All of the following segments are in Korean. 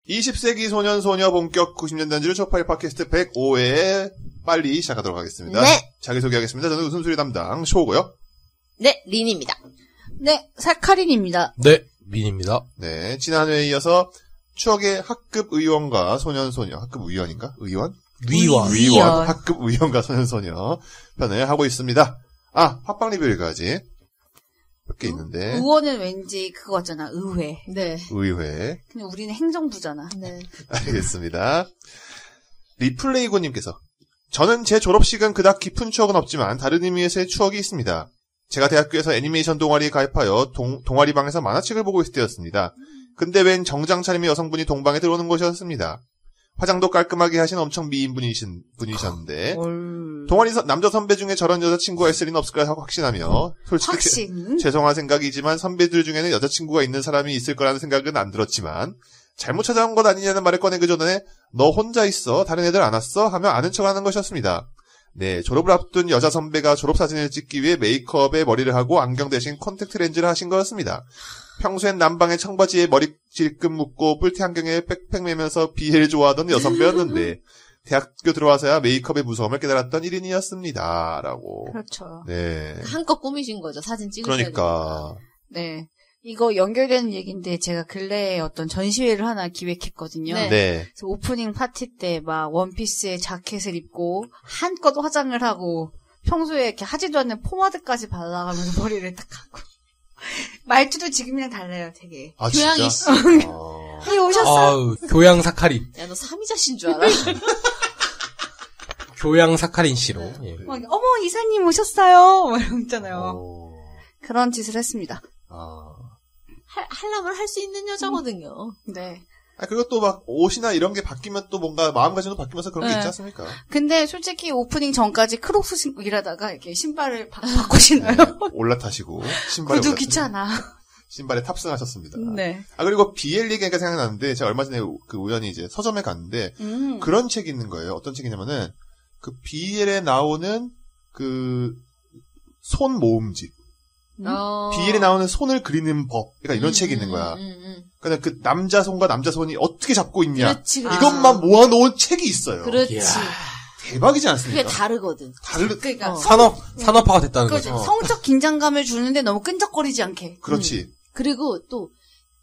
20세기 소년 소녀 본격 90년대 단지를 초파일 팟캐스트 105회 빨리 시작하도록 하겠습니다. 네. 자기소개하겠습니다. 저는 웃음소리 담당 쇼고요. 네, 린입니다. 네, 사카린입니다. 네, 민입니다. 네, 지난 회에 이어서 추억의 학급 의원과 소년 소녀, 학급 의원인가? 의원? 위원. 학급 의원과 소년 소녀 편을 하고 있습니다. 아, 팟빵 리뷰 읽어야지. 몇 개 있는데. 의원은 왠지 그거잖아, 의회. 네. 의회. 근데 우리는 행정부잖아. 네. 알겠습니다. 리플레이고님께서 저는 제 졸업식은 그닥 깊은 추억은 없지만 다른 의미에서의 추억이 있습니다. 제가 대학교에서 애니메이션 동아리에 가입하여 동아리방에서 만화책을 보고 있을 때였습니다. 근데 웬 정장 차림의 여성분이 동방에 들어오는 곳이었습니다. 화장도 깔끔하게 하신 엄청 미인 분이셨는데 동아리 남자 선배 중에 저런 여자친구가 있을 리는 없을 거라 확신하며 솔직히 죄송한 생각이지만 선배들 중에는 여자친구가 있는 사람이 있을 거라는 생각은 안 들었지만 잘못 찾아온 것 아니냐는 말을 꺼내기 전에 너 혼자 있어? 다른 애들 안 왔어? 하며 아는 척하는 것이었습니다. 네, 졸업을 앞둔 여자 선배가 졸업사진을 찍기 위해 메이크업에 머리를 하고 안경 대신 콘택트 렌즈를 하신 거였습니다. 평소엔 남방의 청바지에 머리 질끈 묶고 뿔테 안경에 빽빽 매면서 비애를 좋아하던 여선배였는데 대학교 들어와서야 메이크업의 무서움을 깨달았던 1인이었습니다. 라고. 그렇죠. 네. 한껏 꾸미신 거죠. 사진 찍을 때. 그러니까. 네. 이거 연결되는 얘기인데 제가 근래에 어떤 전시회를 하나 기획했거든요. 네. 네. 그래서 오프닝 파티 때 막 원피스에 자켓을 입고 한껏 화장을 하고 평소에 이렇게 하지도 않는 포마드까지 발라가면서 머리를 딱 하고 말투도 지금이랑 달라요, 되게. 아, 교양이 진짜? 씨. 네, 오셨어요. 아우, 교양 사카린. 야, 너 삼이자신 줄 알아? 교양 사카린 씨로. 예. 막, 어머, 이사님 오셨어요. 막 이러고 있잖아요. 오. 그런 짓을 했습니다. 아. 하려면 할 수 있는 여자거든요. 네. 아, 그리고 또 막 옷이나 이런 게 바뀌면 또 뭔가 마음가짐도 바뀌면서 그런 게 네. 있지 않습니까? 근데 솔직히 오프닝 전까지 크록스 신고 일하다가 이렇게 신발을 바꿔 신어요. 올라타시고 신발에 구두 올라타시고 귀찮아. 신발에 탑승하셨습니다. 네. 아, 그리고 BL 얘기가 생각나는데 제가 얼마 전에 그 우연히 이제 서점에 갔는데 그런 책이 있는 거예요. 어떤 책이냐면은 그 BL에 나오는 그 손 모음집. BL에 나오는 손을 그리는 법. 그러니까 이런 책이 있는 거야. 그러니까 그 남자 손과 남자 손이 어떻게 잡고 있냐. 그렇지. 이것만 모아놓은 책이 있어요. 그렇지. 이야. 대박이지 않습니까? 그게 다르거든. 그러니까 산업화가 됐다는 그렇죠. 거죠. 성적 긴장감을 주는데 너무 끈적거리지 않게. 그렇지. 그리고 또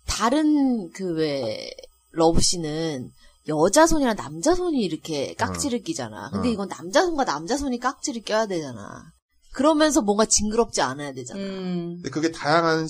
다른 그 왜 러브씬은 여자 손이랑 남자 손이 이렇게 깍지를 끼잖아. 근데 이건 남자 손과 남자 손이 깍지를 껴야 되잖아. 그러면서 뭔가 징그럽지 않아야 되잖아. 근데 그게 다양한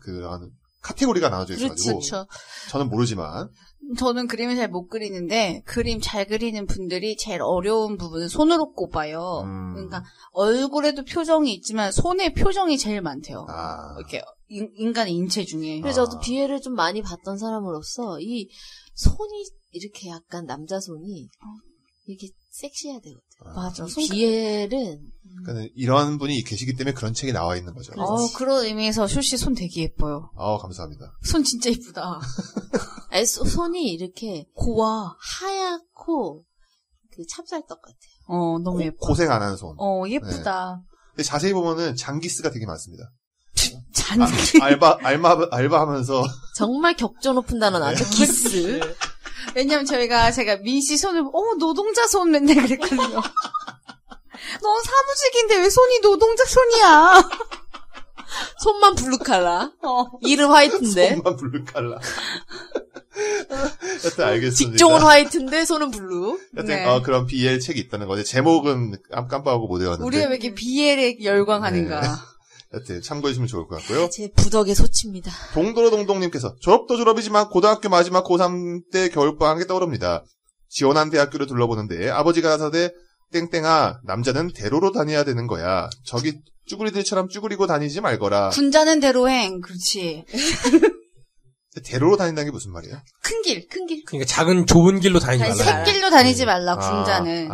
그런 카테고리가 나눠져 있어가지고. 그렇죠. 저는 모르지만. 저는 그림을 잘 못 그리는데 그림 잘 그리는 분들이 제일 어려운 부분은 손으로 꼽아요. 그러니까 얼굴에도 표정이 있지만 손에 표정이 제일 많대요. 아. 이렇게 인간의 인체 중에. 그래서 저도 비애를 좀 많이 봤던 사람으로서 이 손이 이렇게 약간 남자 손이 이렇게 섹시해야 되거든. 맞아. 비애는 그러니까 이런 분이 계시기 때문에 그런 책이 나와 있는 거죠. 그런 의미에서 쇼씨 손 되게 예뻐요. 감사합니다. 손 진짜 예쁘다. 아니, 손이 이렇게 고와. 하얗고 그 찹쌀떡 같아요. 너무 예뻐. 고생 안 하는 손. 예쁘다. 근데 자세히 보면은 장기스가 되게 많습니다. 잔기. 알바하면서. 정말 격조 높은 단어 나죠. 기스. 왜냐면 제가 민씨 손을 노동자 손 맨날 그랬거든요. 넌 사무직인데 왜 손이 노동자 손이야? 손만 블루칼라. 이름 화이트인데. 손만 블루칼라. 여튼 알겠습니다. 직종은 화이트인데 손은 블루. 여튼 네. 그런 BL 책이 있다는 거죠. 제목은 깜빡하고 못 외웠는데. 우리가 왜 이렇게 BL에 열광하는가. 네. 여튼 참고해주시면 좋을 것 같고요. 제 부덕의 소치입니다. 동도로동동님께서 졸업도 졸업이지만 고등학교 마지막 고3 때 겨울방학이 떠오릅니다. 지원한 대학교를 둘러보는데 아버지가 나서대 땡땡아 남자는 대로로 다녀야 되는 거야. 저기 쭈구리들처럼 쭈구리고 다니지 말거라. 군자는 대로행. 그렇지. 대로로 다닌다는 게 무슨 말이에요? 큰 길. 그러니까 작은 좁은 길로 다니지 말라. 샛길로 다니지 말라. 군자는.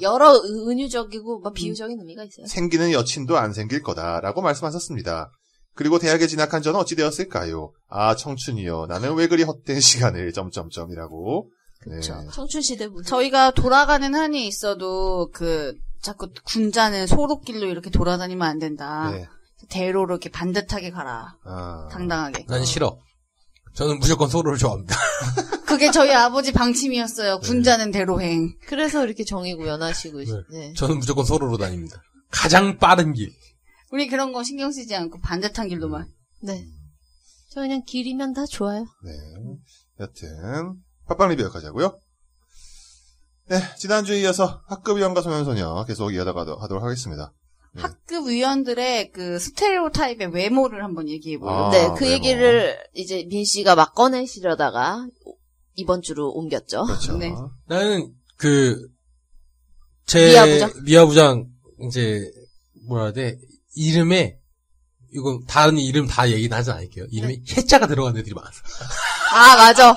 여러 은유적이고 비유적인 의미가 있어요. 생기는 여친도 안 생길 거다라고 말씀하셨습니다. 그리고 대학에 진학한 저는 어찌 되었을까요? 청춘이요. 나는 왜 그리 헛된 시간을 점점점이라고. 그렇죠. 네. 청춘 시대 분. 저희가 돌아가는 한이 있어도 자꾸 군자는 소로길로 이렇게 돌아다니면 안 된다. 네. 대로로 이렇게 반듯하게 가라. 당당하게. 난 싫어. 저는 무조건 소로를 좋아합니다. 그게 저희 아버지 방침이었어요. 군자는 대로행. 그래서 이렇게 정의 구현하시고, 네. 저는 무조건 소로로 다닙니다. 가장 빠른 길. 우리 그런 거 신경 쓰지 않고 반듯한 길로만. 네. 저 그냥 길이면 다 좋아요. 네. 여튼 팟빵 리뷰 여기까지 하고요. 네, 지난주에 이어서 학급 위원과 소년소녀 계속 이어가도록 하겠습니다. 네. 학급 위원들의 그 스테레오 타입의 외모를 한번 얘기해보요. 네, 그 외모. 얘기를 이제 민 씨가 막 꺼내시려다가 이번 주로 옮겼죠. 그렇죠. 네. 나는 미아부장 이제 뭐라 해야 돼? 이름에 이건 다른 이름 다 얘기는 하진 않을게요. 이름에 해자가 들어간 애들이 많았어. 아, 맞아.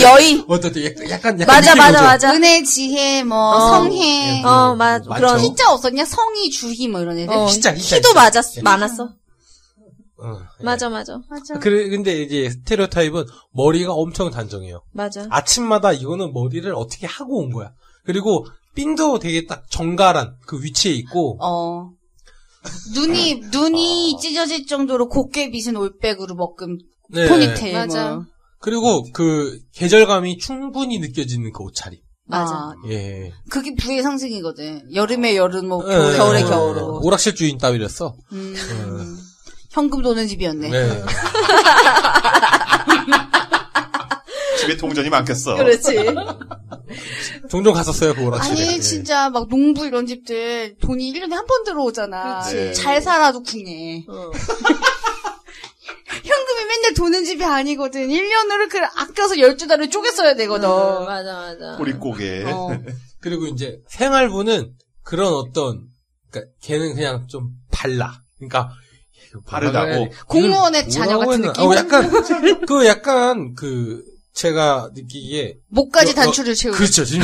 여의. 어떻게 약간 맞아. 은혜, 지혜, 성혜. 맞아. 그런 희자 없었냐? 성희, 주희 뭐 이런 애들. 희도 많았어. 맞아. 근데 이제 스테레오타입은 머리가 엄청 단정해요. 맞아. 아침마다 이거는 머리를 어떻게 하고 온 거야. 그리고 핀도 되게 딱 정갈한 그 위치에 있고. 눈이 찢어질 정도로 곱게 빗은 올백으로 먹금 네. 포니테일. 맞아. 그리고 그 계절감이 충분히 느껴지는 그 옷차림. 맞아. 예. 그게 부의 상징이거든. 여름에 여름, 겨울에 겨울. 오락실 주인 따위랬어. 현금 도는 집이었네. 네. 집에 동전이 많겠어. 그렇지. 종종 갔었어요, 그 오락실에. 아니, 진짜 막 농부 이런 집들 돈이 1년에 한 번 들어오잖아. 그치. 잘 살아도 궁해. 현금이 맨날 도는 집이 아니거든. 1년으로 그 아껴서 12달을 쪼개 써야 되거든. 맞아. 꼬리꼬개. 그리고 이제 생활부는 그런 그러니까 걔는 그냥 좀 발라. 그러니까 바르다고. 공무원의 자녀 같은 느낌? 약간 제가 느끼기에 목까지 단추를 채우는. 그렇죠. 지금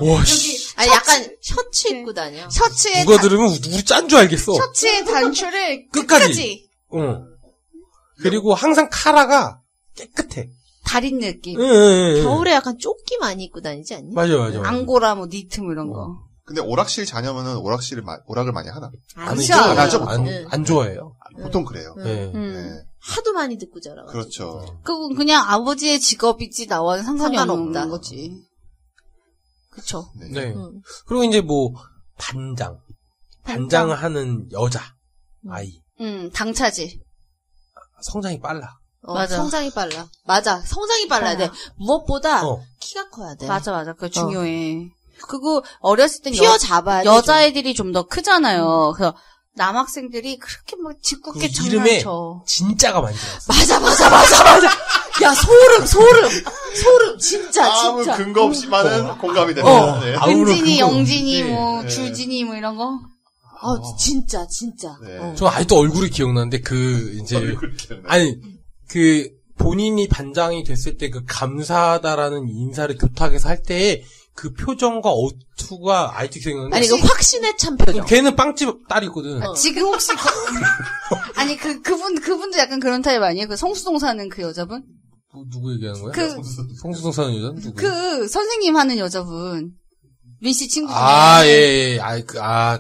와, 씨. 아니, 약간 셔츠 입고 다녀. 셔츠에 누가 들으면 우리 짠 줄 알겠어. 셔츠의 단추를 끝까지. 그리고 항상 카라가 깨끗해. 달인 느낌. 겨울에 약간 조끼 많이 입고 다니지 않니? 맞아. 앙고라 뭐 니트 뭐 이런 거. 근데 오락실 자녀면은 오락을 많이 하나? 안 하죠. 안 좋아해요. 보통 그래요. 네. 하도 많이 듣고 자라. 그렇죠. 그건 그냥 아버지의 직업이지 나와는 상관이 없는 상관없다. 거지. 그쵸. 네. 그리고 이제 뭐 반장하는 여자 아이. 당차지. 성장이 빨라. 맞아. 성장이 빨라. 맞아. 성장이 빨라야 돼. 무엇보다 키가 커야 돼. 맞아. 그거 중요해. 그리고 어렸을 땐 휘어 잡아야 돼. 여자애들이 좀 더 크잖아요. 그래서 남학생들이 그렇게 막 짓궂게 그 이름에 장난쳐. 진짜가 많이 들어갔어. 맞아. 야, 소름. 진짜. 아무 근거 없이 많은 공감이 됩니다. 네. 은진이, 영진이, 네. 뭐, 주진이, 뭐, 이런 거. 진짜. 네. 저 아직도 얼굴이 기억나는데 본인이 반장이 됐을 때 그 감사하다라는 인사를 교탁에서 할 때의 그 표정과 어투가 아직도 기억나는데. 아니, 그 확신에 찬 표정. 걔는 빵집 딸이거든. 지금 혹시 아니 그분도 약간 그런 타입 아니에요? 그 성수동 사는 그 여자분? 누구 얘기하는 거야? 성수동 사는 여자는 누구? 그 선생님 하는 여자분. 민씨 친구 중에. 예.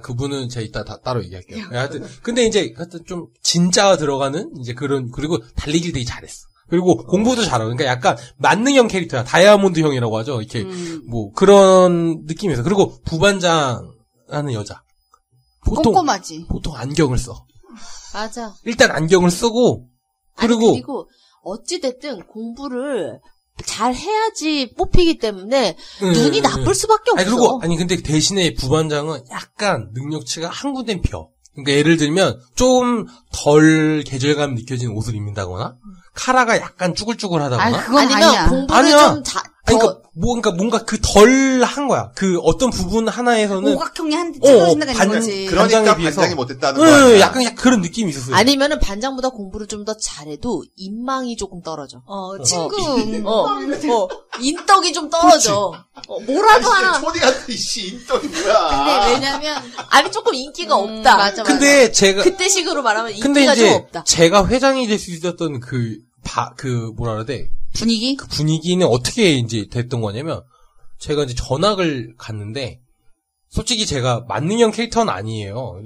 그분은 제가 이따 따로 얘기할게요. 하여튼 근데 이제 좀 진짜가 들어가는 이제 그리고 달리기를 되게 잘했어. 그리고 공부도 잘하고, 그러니까 약간 만능형 캐릭터야. 다이아몬드 형이라고 하죠. 이렇게 뭐 그런 느낌에서. 그리고 부반장 하는 여자. 꼼꼼하지. 보통 안경을 써. 맞아. 일단 안경을 쓰고 그리고 어찌됐든 공부를 잘 해야지 뽑히기 때문에 눈이 나쁠 수밖에 없어. 근데 대신에 부반장은 약간 능력치가 한 군데는 펴. 그러니까 예를 들면 좀 덜 계절감 느껴지는 옷을 입는다거나 카라가 약간 쭈글쭈글하다거나 그건 아니면 아니야. 공부를 좀 그러니까 뭔가 그 덜 한 거야. 그 어떤 부분 하나에서는 오각형이 한 대 찔러진다는 거지. 그러니까 비해서. 반장이 못됐다는 거야. 약간 그런 느낌이 있었어요. 아니면은 반장보다 공부를 좀 더 잘해도 인망이 조금 떨어져. 친구. 인덕이 좀 떨어져. 뭐라도 하나. 초디 같은 인덕이 뭐야. 근데 왜냐면 조금 인기가 없다. 맞아. 근데 제가 그때식으로 말하면 근데 인기가 좀 이제 없다. 제가 회장이 될 수 있었던 뭐라 그래야 돼? 분위기? 그 분위기는 어떻게 이제 됐던 거냐면, 제가 이제 전학을 갔는데, 솔직히 제가 만능형 캐릭터는 아니에요.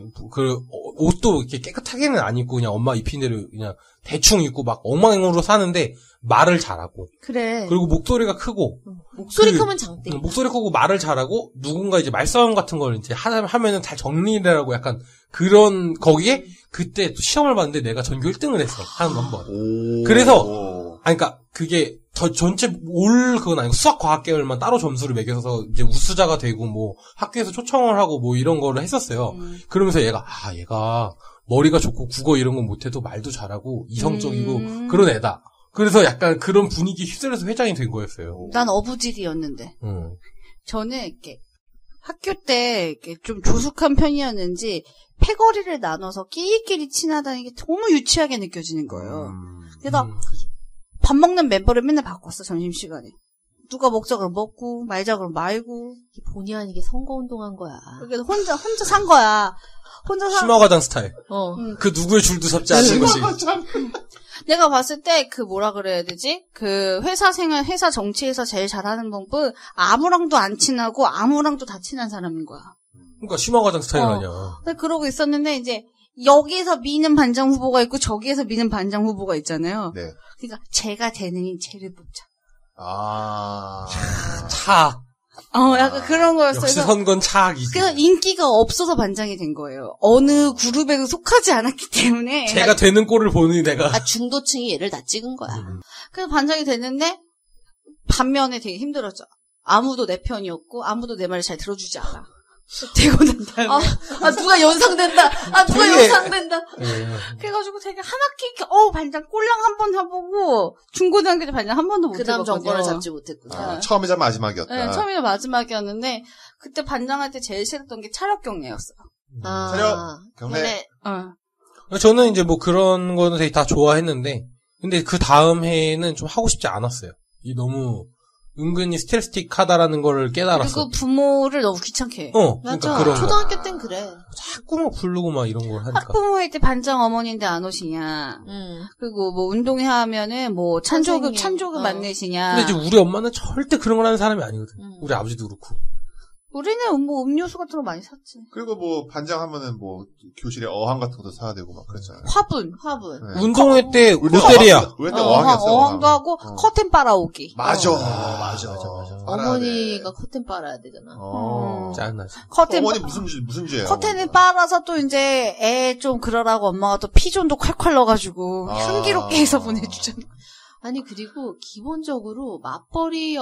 옷도 이렇게 깨끗하게는 안 입고 그냥 엄마 입힌 대로 그냥 대충 입고 막 엉망으로 사는데 말을 잘하고. 그래. 그리고 목소리가 크고. 목소리 크면 장땡. 목소리 크고 말을 잘하고 누군가 이제 말싸움 같은 걸 이제 하면은 잘 정리를 하고 약간 그런 거기에 그때 또 시험을 봤는데 내가 전교 1등을 했어. 한 번. 그래서 그러니까 그게 전체 그건 아니고 수학 과학 계열만 따로 점수를 매겨서 이제 우수자가 되고 뭐 학교에서 초청을 하고 뭐 이런 거를 했었어요. 그러면서 얘가 머리가 좋고 국어 이런 건 못해도 말도 잘하고 이성적이고 그런 애다. 그래서 약간 그런 분위기 휩쓸려서 회장이 된 거였어요. 난 어부질이었는데. 저는 이렇게 학교 때 이렇게 좀 조숙한 편이었는지 패거리를 나눠서 끼리끼리 친하다는 게 너무 유치하게 느껴지는 거예요. 그래서 밥 먹는 멤버를 맨날 바꿨어, 점심시간에. 누가 먹자 그러면 먹고, 말자 그러면 말고. 본의 아니게 선거운동한 거야. 그래서 혼자 산 거야. 심화과장 스타일. 그 누구의 줄도 섭지 않는 것이. 내가 봤을 때 뭐라 그래야 되지? 회사 정치에서 제일 잘하는 방법은 아무랑도 안 친하고 아무랑도 다 친한 사람인 거야. 그러니까 심화과장 스타일 아니야. 근데 그러고 있었는데 이제 여기에서 미는 반장 후보가 있고 저기에서 미는 반장 후보가 있잖아요. 네. 그러니까 제가 되는 쟤를 뽑자. 약간 그런 거였어요. 역시 선건 차악이지. 그래서 인기가 없어서 반장이 된 거예요. 어느 그룹에도 속하지 않았기 때문에. 제가 되는 꼴을 보니 내가. 중도층이 얘를 다 찍은 거야. 그래서 반장이 됐는데 반면에 되게 힘들었죠. 아무도 내 편이었고 아무도 내 말을 잘 들어주지 않아. 되고 난 다음에 누가 연상된다. 누가 연상된다. 그래가지고 되게 한 학기 반장 꼴랑 한 번 해보고 중고등학교 때 반장 한 번도 못 해봤거든요. 그다음 정권을 잡지 못했구나. 처음이자 마지막이었다. 네, 처음이자 마지막이었는데 그때 반장할 때 제일 싫었던 게 차력 경례였어요. 차력 경례. 저는 이제 뭐 그런 거는 되게 다 좋아했는데 근데 그 다음 해에는 좀 하고 싶지 않았어요. 너무 은근히 스텔스틱하다라는 거를 깨달았어. 그리고 부모를 너무 귀찮게 해. 맞아. 그러니까 그런 초등학교 땐 그래. 자꾸 막 부르고 막 이런 걸 하니까. 학부모 할 때 반장 어머니인데 안 오시냐. 그리고 뭐 운동회 하면은 뭐 찬조급 안 내시냐. 근데 이제 우리 엄마는 절대 그런 걸 하는 사람이 아니거든. 우리 아버지도 그렇고. 우리는 뭐 음료수 같은 거 많이 샀지. 그리고 뭐 반장 하면은 뭐 교실에 어항 같은 것도 사야 되고 막 그랬잖아요. 화분. 네. 운동회 때 롯데리아. 우리 때 어항이었어요. 어항도 하고 커튼 빨아오기. 맞아. 어머니가 커튼 빨아야 되잖아. 짜증나지. 어머니 무슨 죄야? 커튼을 빨아서 또 이제 애 좀 그러라고 엄마가 또 피존도 콸콸 넣어가지고 향기롭게 해서 보내주잖아. 아니 그리고 기본적으로 맞벌이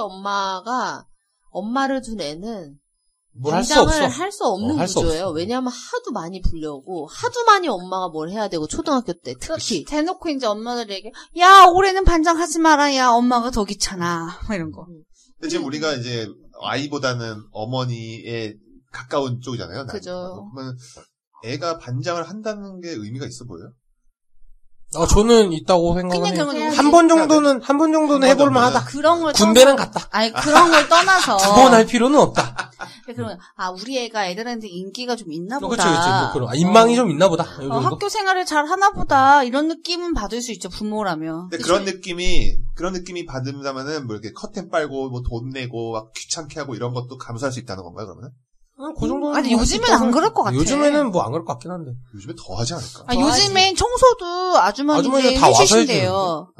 엄마를 둔 애는 반장을 할 수 없는 구조예요. 왜냐하면 하도 많이 불려오고 하도 많이 엄마가 뭘 해야 되고 초등학교 때 특히 대놓고 이제 엄마들이 얘기해. 야 올해는 반장 하지 마라. 야 엄마가 더 귀찮아. 이런 거. 근데 지금 우리가 이제 아이보다는 어머니에 가까운 쪽이잖아요. 그죠. 그러면 애가 반장을 한다는 게 의미가 있어 보여요? 저는 있다고 생각해요. 한 번 정도는 해볼만 하다. 그런 걸 군대는 갔다. 아니, 그런 걸 떠나서. 2번 할 필요는 없다. 그러면, 우리 애가 애들한테 인기가 좀 있나 보다. 그렇지. 뭐 그런. 인망이 좀 있나 보다. 학교 생활을 잘 하나 보다. 이런 느낌은 받을 수 있죠, 부모라면. 근데 그런 느낌이 받는다면은 뭐 이렇게 커튼 빨고 뭐 돈 내고 막 귀찮게 하고 이런 것도 감수할 수 있다는 건가요, 그러면? 그 정도는. 아니, 요즘엔 안 그럴 것 같아. 요즘에는 뭐 안 그럴 것 같긴 한데. 요즘엔 더 하지 않을까? 요즘엔 청소도 아주머니들이 다 와서 해주신대요.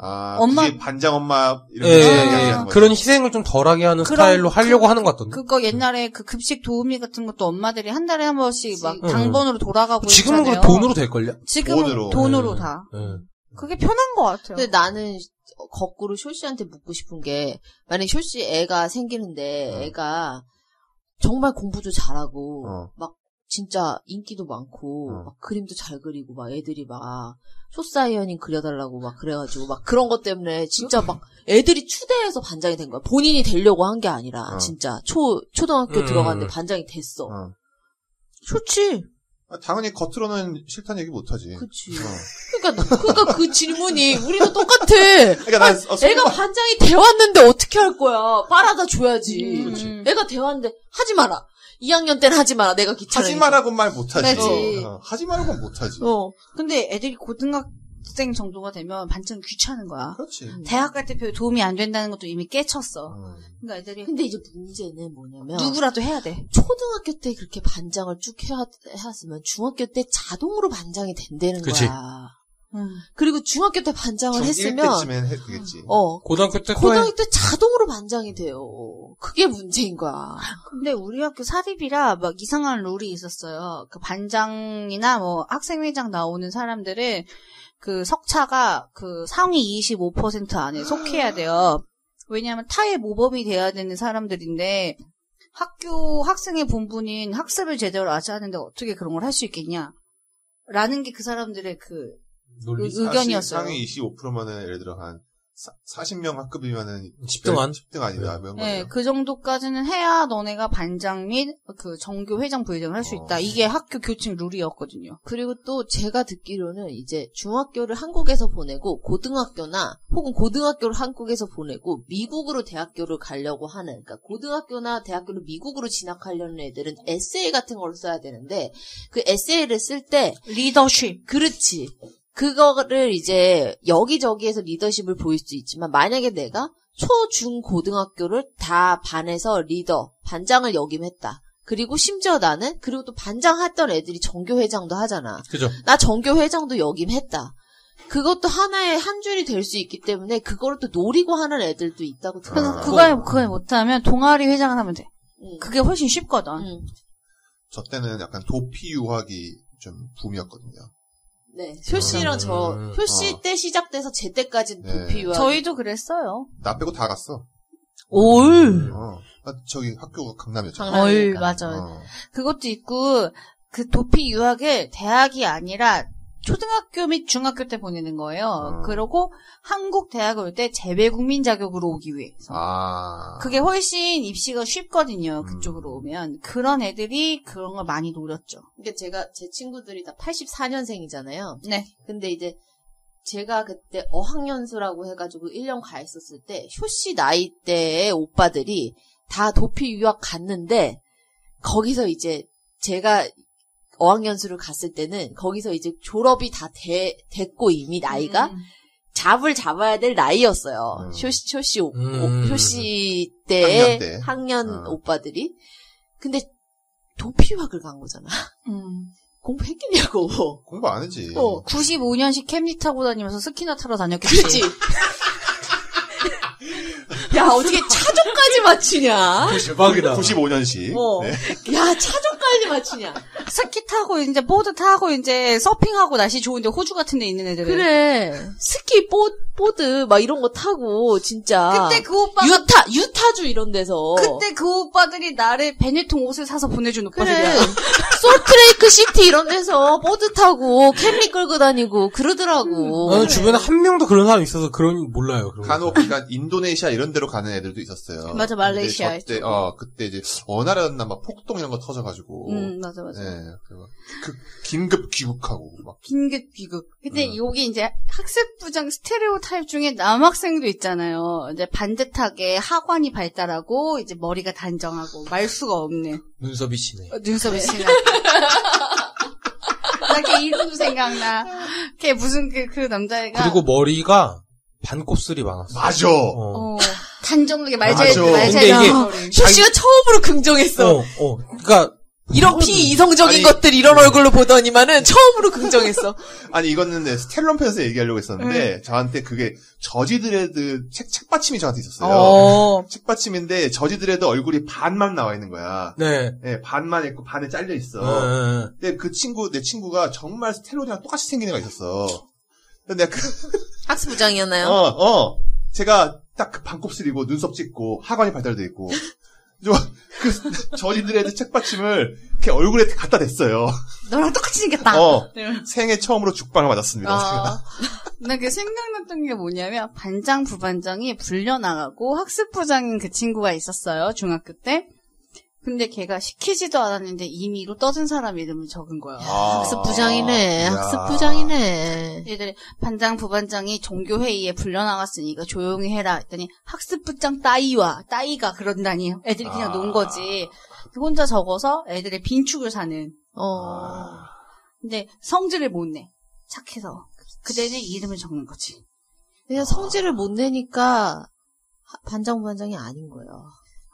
그게 반장 엄마, 이런 그런 희생을 좀 덜하게 하는 스타일로 하려고 하는 것 같던데. 그거 옛날에 그 급식 도우미 같은 것도 엄마들이 한 달에 한 번씩 막 당번으로 돌아가고 지금은 있잖아요. 돈으로 될걸요? 지금은 돈으로 다. 그게 편한 것 같아요. 근데 나는 거꾸로 쇼씨한테 묻고 싶은 게, 만약에 쇼씨 애가 생기는데 애가 정말 공부도 잘하고 막 진짜 인기도 많고 막 그림도 잘 그리고 막 애들이 막 쇼사이어닝 그려달라고 막 그래가지고 막 그런 것 때문에 진짜 막 애들이 추대해서 반장이 된 거야. 본인이 되려고 한 게 아니라 진짜 초등학교 들어갔는데 반장이 됐어. 좋지. 당연히 겉으로는 싫다는 얘기 못하지. 그치. 그러니까 그 질문이 우리도 똑같아. 그러니까 애가 반장이 되었는데 어떻게 할 거야? 빨아다 줘야지. 애가 되었는데 하지 마라. 2학년 때는 하지 마라. 내가 귀찮으니까. 하지 마라고 말 못하지. 그렇지. 하지 말라고 못하지. 근데 애들이 고등학생 중학생 정도가 되면 반찬 귀찮은 거야. 그렇지. 대학 갈 때 별 도움이 안 된다는 것도 이미 깨쳤어. 그러니까 애들이 근데 이제 문제는 뭐냐면 누구라도 해야 돼. 초등학교 때 그렇게 반장을 쭉 해왔으면 중학교 때 자동으로 반장이 된다는 그치. 거야. 그리고 중학교 때 반장을 했으면 중1 때쯤엔 되겠지. 고등학교 때 고등학교 때 자동으로 반장이 돼요. 그게 문제인 거야. 근데 우리 학교 사립이라 막 이상한 룰이 있었어요. 그 반장이나 뭐 학생회장 나오는 사람들은 그 석차가 그 상위 25% 안에 속해야 돼요. 왜냐하면 타의 모범이 돼야 되는 사람들인데 학교 학생의 본분인 학습을 제대로 하지 않는데 어떻게 그런 걸 할 수 있겠냐? 라는 게 그 사람들의 그 의견이었어요. 상위 25%면은 예를 들어 한 40명 학급이면은 10등 아니다. 뭐 네, 그 정도까지는 해야 너네가 반장 및 그 정교 회장 부회장을 할 수 있다. 이게 학교 교칙 룰이었거든요. 그리고 또 제가 듣기로는 이제 중학교를 한국에서 보내고 고등학교나 혹은 고등학교를 한국에서 보내고 미국으로 대학교를 가려고 하는, 그러니까 고등학교나 대학교를 미국으로 진학하려는 애들은 에세이 같은 걸 써야 되는데 그 에세이를 쓸 때 리더십. 그렇지. 그거를 이제 여기저기에서 리더십을 보일 수 있지만 만약에 내가 초, 중, 고등학교를 다 반에서 리더, 반장을 역임했다. 그리고 심지어 나는 그리고 또 반장했던 애들이 정교회장도 하잖아. 그죠. 나 정교회장도 역임했다. 그것도 하나의 한 줄이 될 수 있기 때문에 그거를 또 노리고 하는 애들도 있다고 들었어요. 그걸 못하면 동아리 회장을 하면 돼. 그게 훨씬 쉽거든. 저 때는 약간 도피 유학이 좀 붐이었거든요. 네, 효씨랑 효씨 때 시작돼서 제 때까지 도피 유학. 저희도 그랬어요. 나 빼고 다 갔어. 올. 저기 학교 강남이었죠. 올, 맞아요. 그것도 있고, 그 도피 유학을 대학이 아니라 초등학교 및 중학교 때 보내는 거예요. 그러고 한국 대학을 올 때 재외국민 자격으로 오기 위해서. 그게 훨씬 입시가 쉽거든요. 그쪽으로 오면. 그런 애들이 그런 걸 많이 노렸죠. 그러니까 제 친구들이 다 84년생이잖아요. 네. 근데 이제 제가 그때 어학연수라고 해가지고 1년 가 있었을 때 효씨 나이 때의 오빠들이 다 도피 유학 갔는데 거기서 이제 제가 어학연수를 갔을 때는 거기서 이제 졸업이 다 됐고 이미 나이가 잡아야 될 나이였어요. 효씨 때의 학년 오빠들이. 근데 도피 유학을 간 거잖아. 공부했겠냐고. 공부 안 했지. 95년식 캠리 타고 다니면서 스키나 타러 다녔겠지. 그렇지. 야, 어떻게 차종까지 맞추냐? 대박이다. 95년식. 네. 야, 차종까지 맞추냐? 스키 타고 이제 보드 타고 이제 서핑하고 날씨 좋은데 호주 같은 데 있는 애들은. 그래. 스키 보드 막 이런 거 타고 진짜. 그때 그 오빠 유타주 이런 데서. 그때 그 오빠들이 나를 베네통 옷을 사서 보내준 오빠들이야. 그래. 솔트레이크 시티 이런 데서 보드 타고 캠리 끌고 다니고 그러더라고. 나는 주변에 한 명도 그런 사람 있어서 몰라요. 간혹 그러니까 인도네시아 이런 데로 가는 애들도 있었어요. 맞아, 말레이시아. 그때 이제 어느 나라였나 막 폭동 이런 거 터져가지고. 맞아. 네, 긴급 귀국하고 막. 긴급 귀국. 근데 여기 이제 학습부장 스테레오 타입 중에 남학생도 있잖아요. 이제 반듯하게 하관이 발달하고 이제 머리가 단정하고 말수가 없는. 눈썹이 시네. 눈썹이 시네. 나 걔 이름도 생각나. 걔 무슨 그 남자애가. 그리고 머리가 반곱슬이 많았어. 맞아. 단정하게 맞아. 말잘 근데 이게 효씨가 처음으로 긍정했어. 그러니까 이런 비이성적인 것들 이런 얼굴로 보더니만은 처음으로 긍정했어. 아니 이거는 스텔론 펜스 얘기하려고 했었는데 저한테 그게 저지드레드 책받침이 저한테 있었어요. 책받침인데 저지드레드 얼굴이 반만 나와 있는 거야. 네. 네, 반만 있고 반에 잘려 있어. 근데 내 친구가 정말 스텔론이랑 똑같이 생긴 애가 있었어. 근데 내가 학습부장이었나요? 제가 딱 그 반곱슬이고 눈썹 찢고 하관이 발달돼 있고. 그 저지드레드 책받침을 걔 얼굴에 갖다 댔어요. 너랑 똑같이 생겼다. 생애 처음으로 죽방을 맞았습니다. 나 그 생각났던 게 뭐냐면 반장 부반장이 불려나가고 학습부장인 그 친구가 있었어요. 중학교 때. 근데 걔가 시키지도 않았는데 임의로 떠든 사람 이름을 적은 거야. 학습부장이네. 얘들이 반장 부반장이 종교회의에 불려나갔으니까 조용히 해라 했더니 학습부장 따이가 그런다니. 애들이 그냥 논 거지. 혼자 적어서 애들의 빈축을 사는. 근데 성질을 못 내. 착해서. 그때는 이름을 적는 거지. 그냥 성질을 못 내니까 반장 부반장이 아닌 거예요.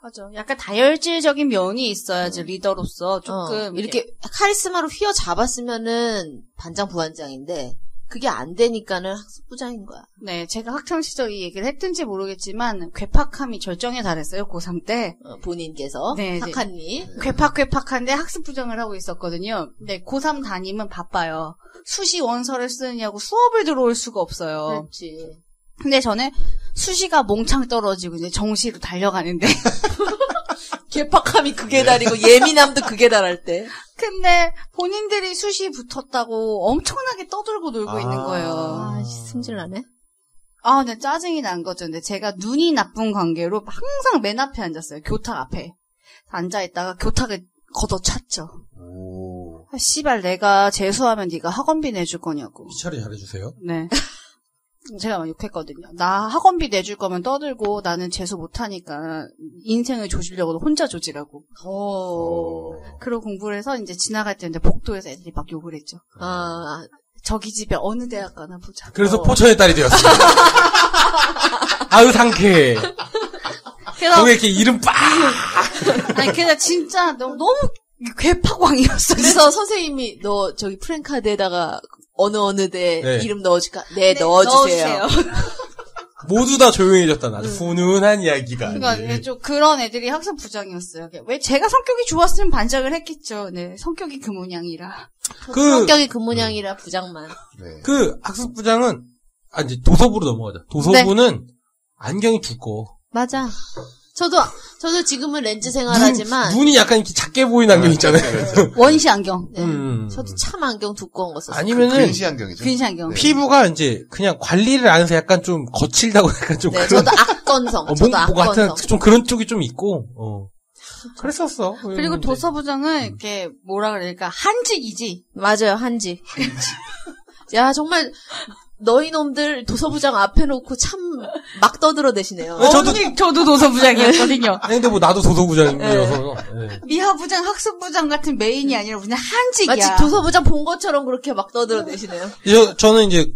맞아. 약간 다혈질적인 면이 있어야지 리더로서 조금 이렇게 카리스마로 휘어잡았으면은 반장 부반장인데 그게 안 되니까는 학습부장인 거야. 네, 제가 학창 시절 이 얘기를 했든지 모르겠지만 괴팍함이 절정에 달했어요. 고3 때. 본인께서 네, 착한니. 괴팍한데 학습부장을 하고 있었거든요. 네, 고3 담임은 바빠요. 수시 원서를 쓰느냐고 수업을 들어올 수가 없어요. 그렇지. 근데 저는 수시가 몽창 떨어지고 이제 정시로 달려가는데 괴팍함이 극에 달이고 예민함도 극에 달할 때. 근데 본인들이 수시 붙었다고 엄청나게 떠들고 놀고 있는 거예요. 아, 승질나네. 아, 근데 짜증이 난 거죠. 근데 제가 눈이 나쁜 관계로 항상 맨 앞에 앉았어요. 교탁 앞에. 앉아있다가 교탁을 걷어찼죠. 오. 아, 씨발, 내가 재수하면 네가 학원비 내줄 거냐고. 피처리 잘해주세요. 네. 제가 막 욕했거든요. 나 학원비 내줄 거면 떠들고 나는 재수 못하니까 인생을 조지려고 혼자 조지라고. 그러고 공부를 해서 이제 지나갈 때 이제 복도에서 애들이 막 욕을 했죠. 아, 저기 집에 어느 대학 가나 보자. 그래서 포천의 딸이 되었습니다. 아유 상쾌해. 거기 이렇게 이름 빡. 아니 근데 진짜 너무 괴팍왕이었어. 그래서 선생님이 너 저기 프랭카드에다가 어느 대 네. 이름 넣어줄까? 네, 넣어주세요. 모두 다 조용해졌다. 아주 훈훈한 이야기가. 그러니까 좀 그런 애들이 학습 부장이었어요. 왜 제가 성격이 좋았으면 반장을 했겠죠. 네, 성격이 그 모양이라. 성격이 그 모양이라 부장만. 네. 그 학습부장은 이제 도서부로 넘어가자. 도서부는 안경이 두꺼워. 맞아. 저도 지금은 렌즈 생활하지만 눈이 약간 이렇게 작게 보이는 안경 있잖아요. 원시 안경. 네. 저도 참 안경 두꺼운 거 썼어요. 아니면은 근시 안경이죠. 근시 안경. 네. 피부가 이제 그냥 관리를 안 해서 약간 좀 거칠다고 약간 좀 네, 그런 저도 악건성. 저도 같은 악건성. 좀 그런 쪽이 좀 있고. 그랬었어. 그리고 도서부장은 이렇게 뭐라 그럴까 한직이지. 맞아요, 한지. 야, 정말 너희 놈들 도서부장 앞에 놓고 참 막 떠들어대시네요. 저도 도서부장이었거든요. 아니 근데 뭐 나도 도서부장이어서. 네. 미화부장, 학습부장 같은 메인이 아니라 그냥 한직이야. 마치 도서부장 본 것처럼 그렇게 막 떠들어대시네요. 저는 이제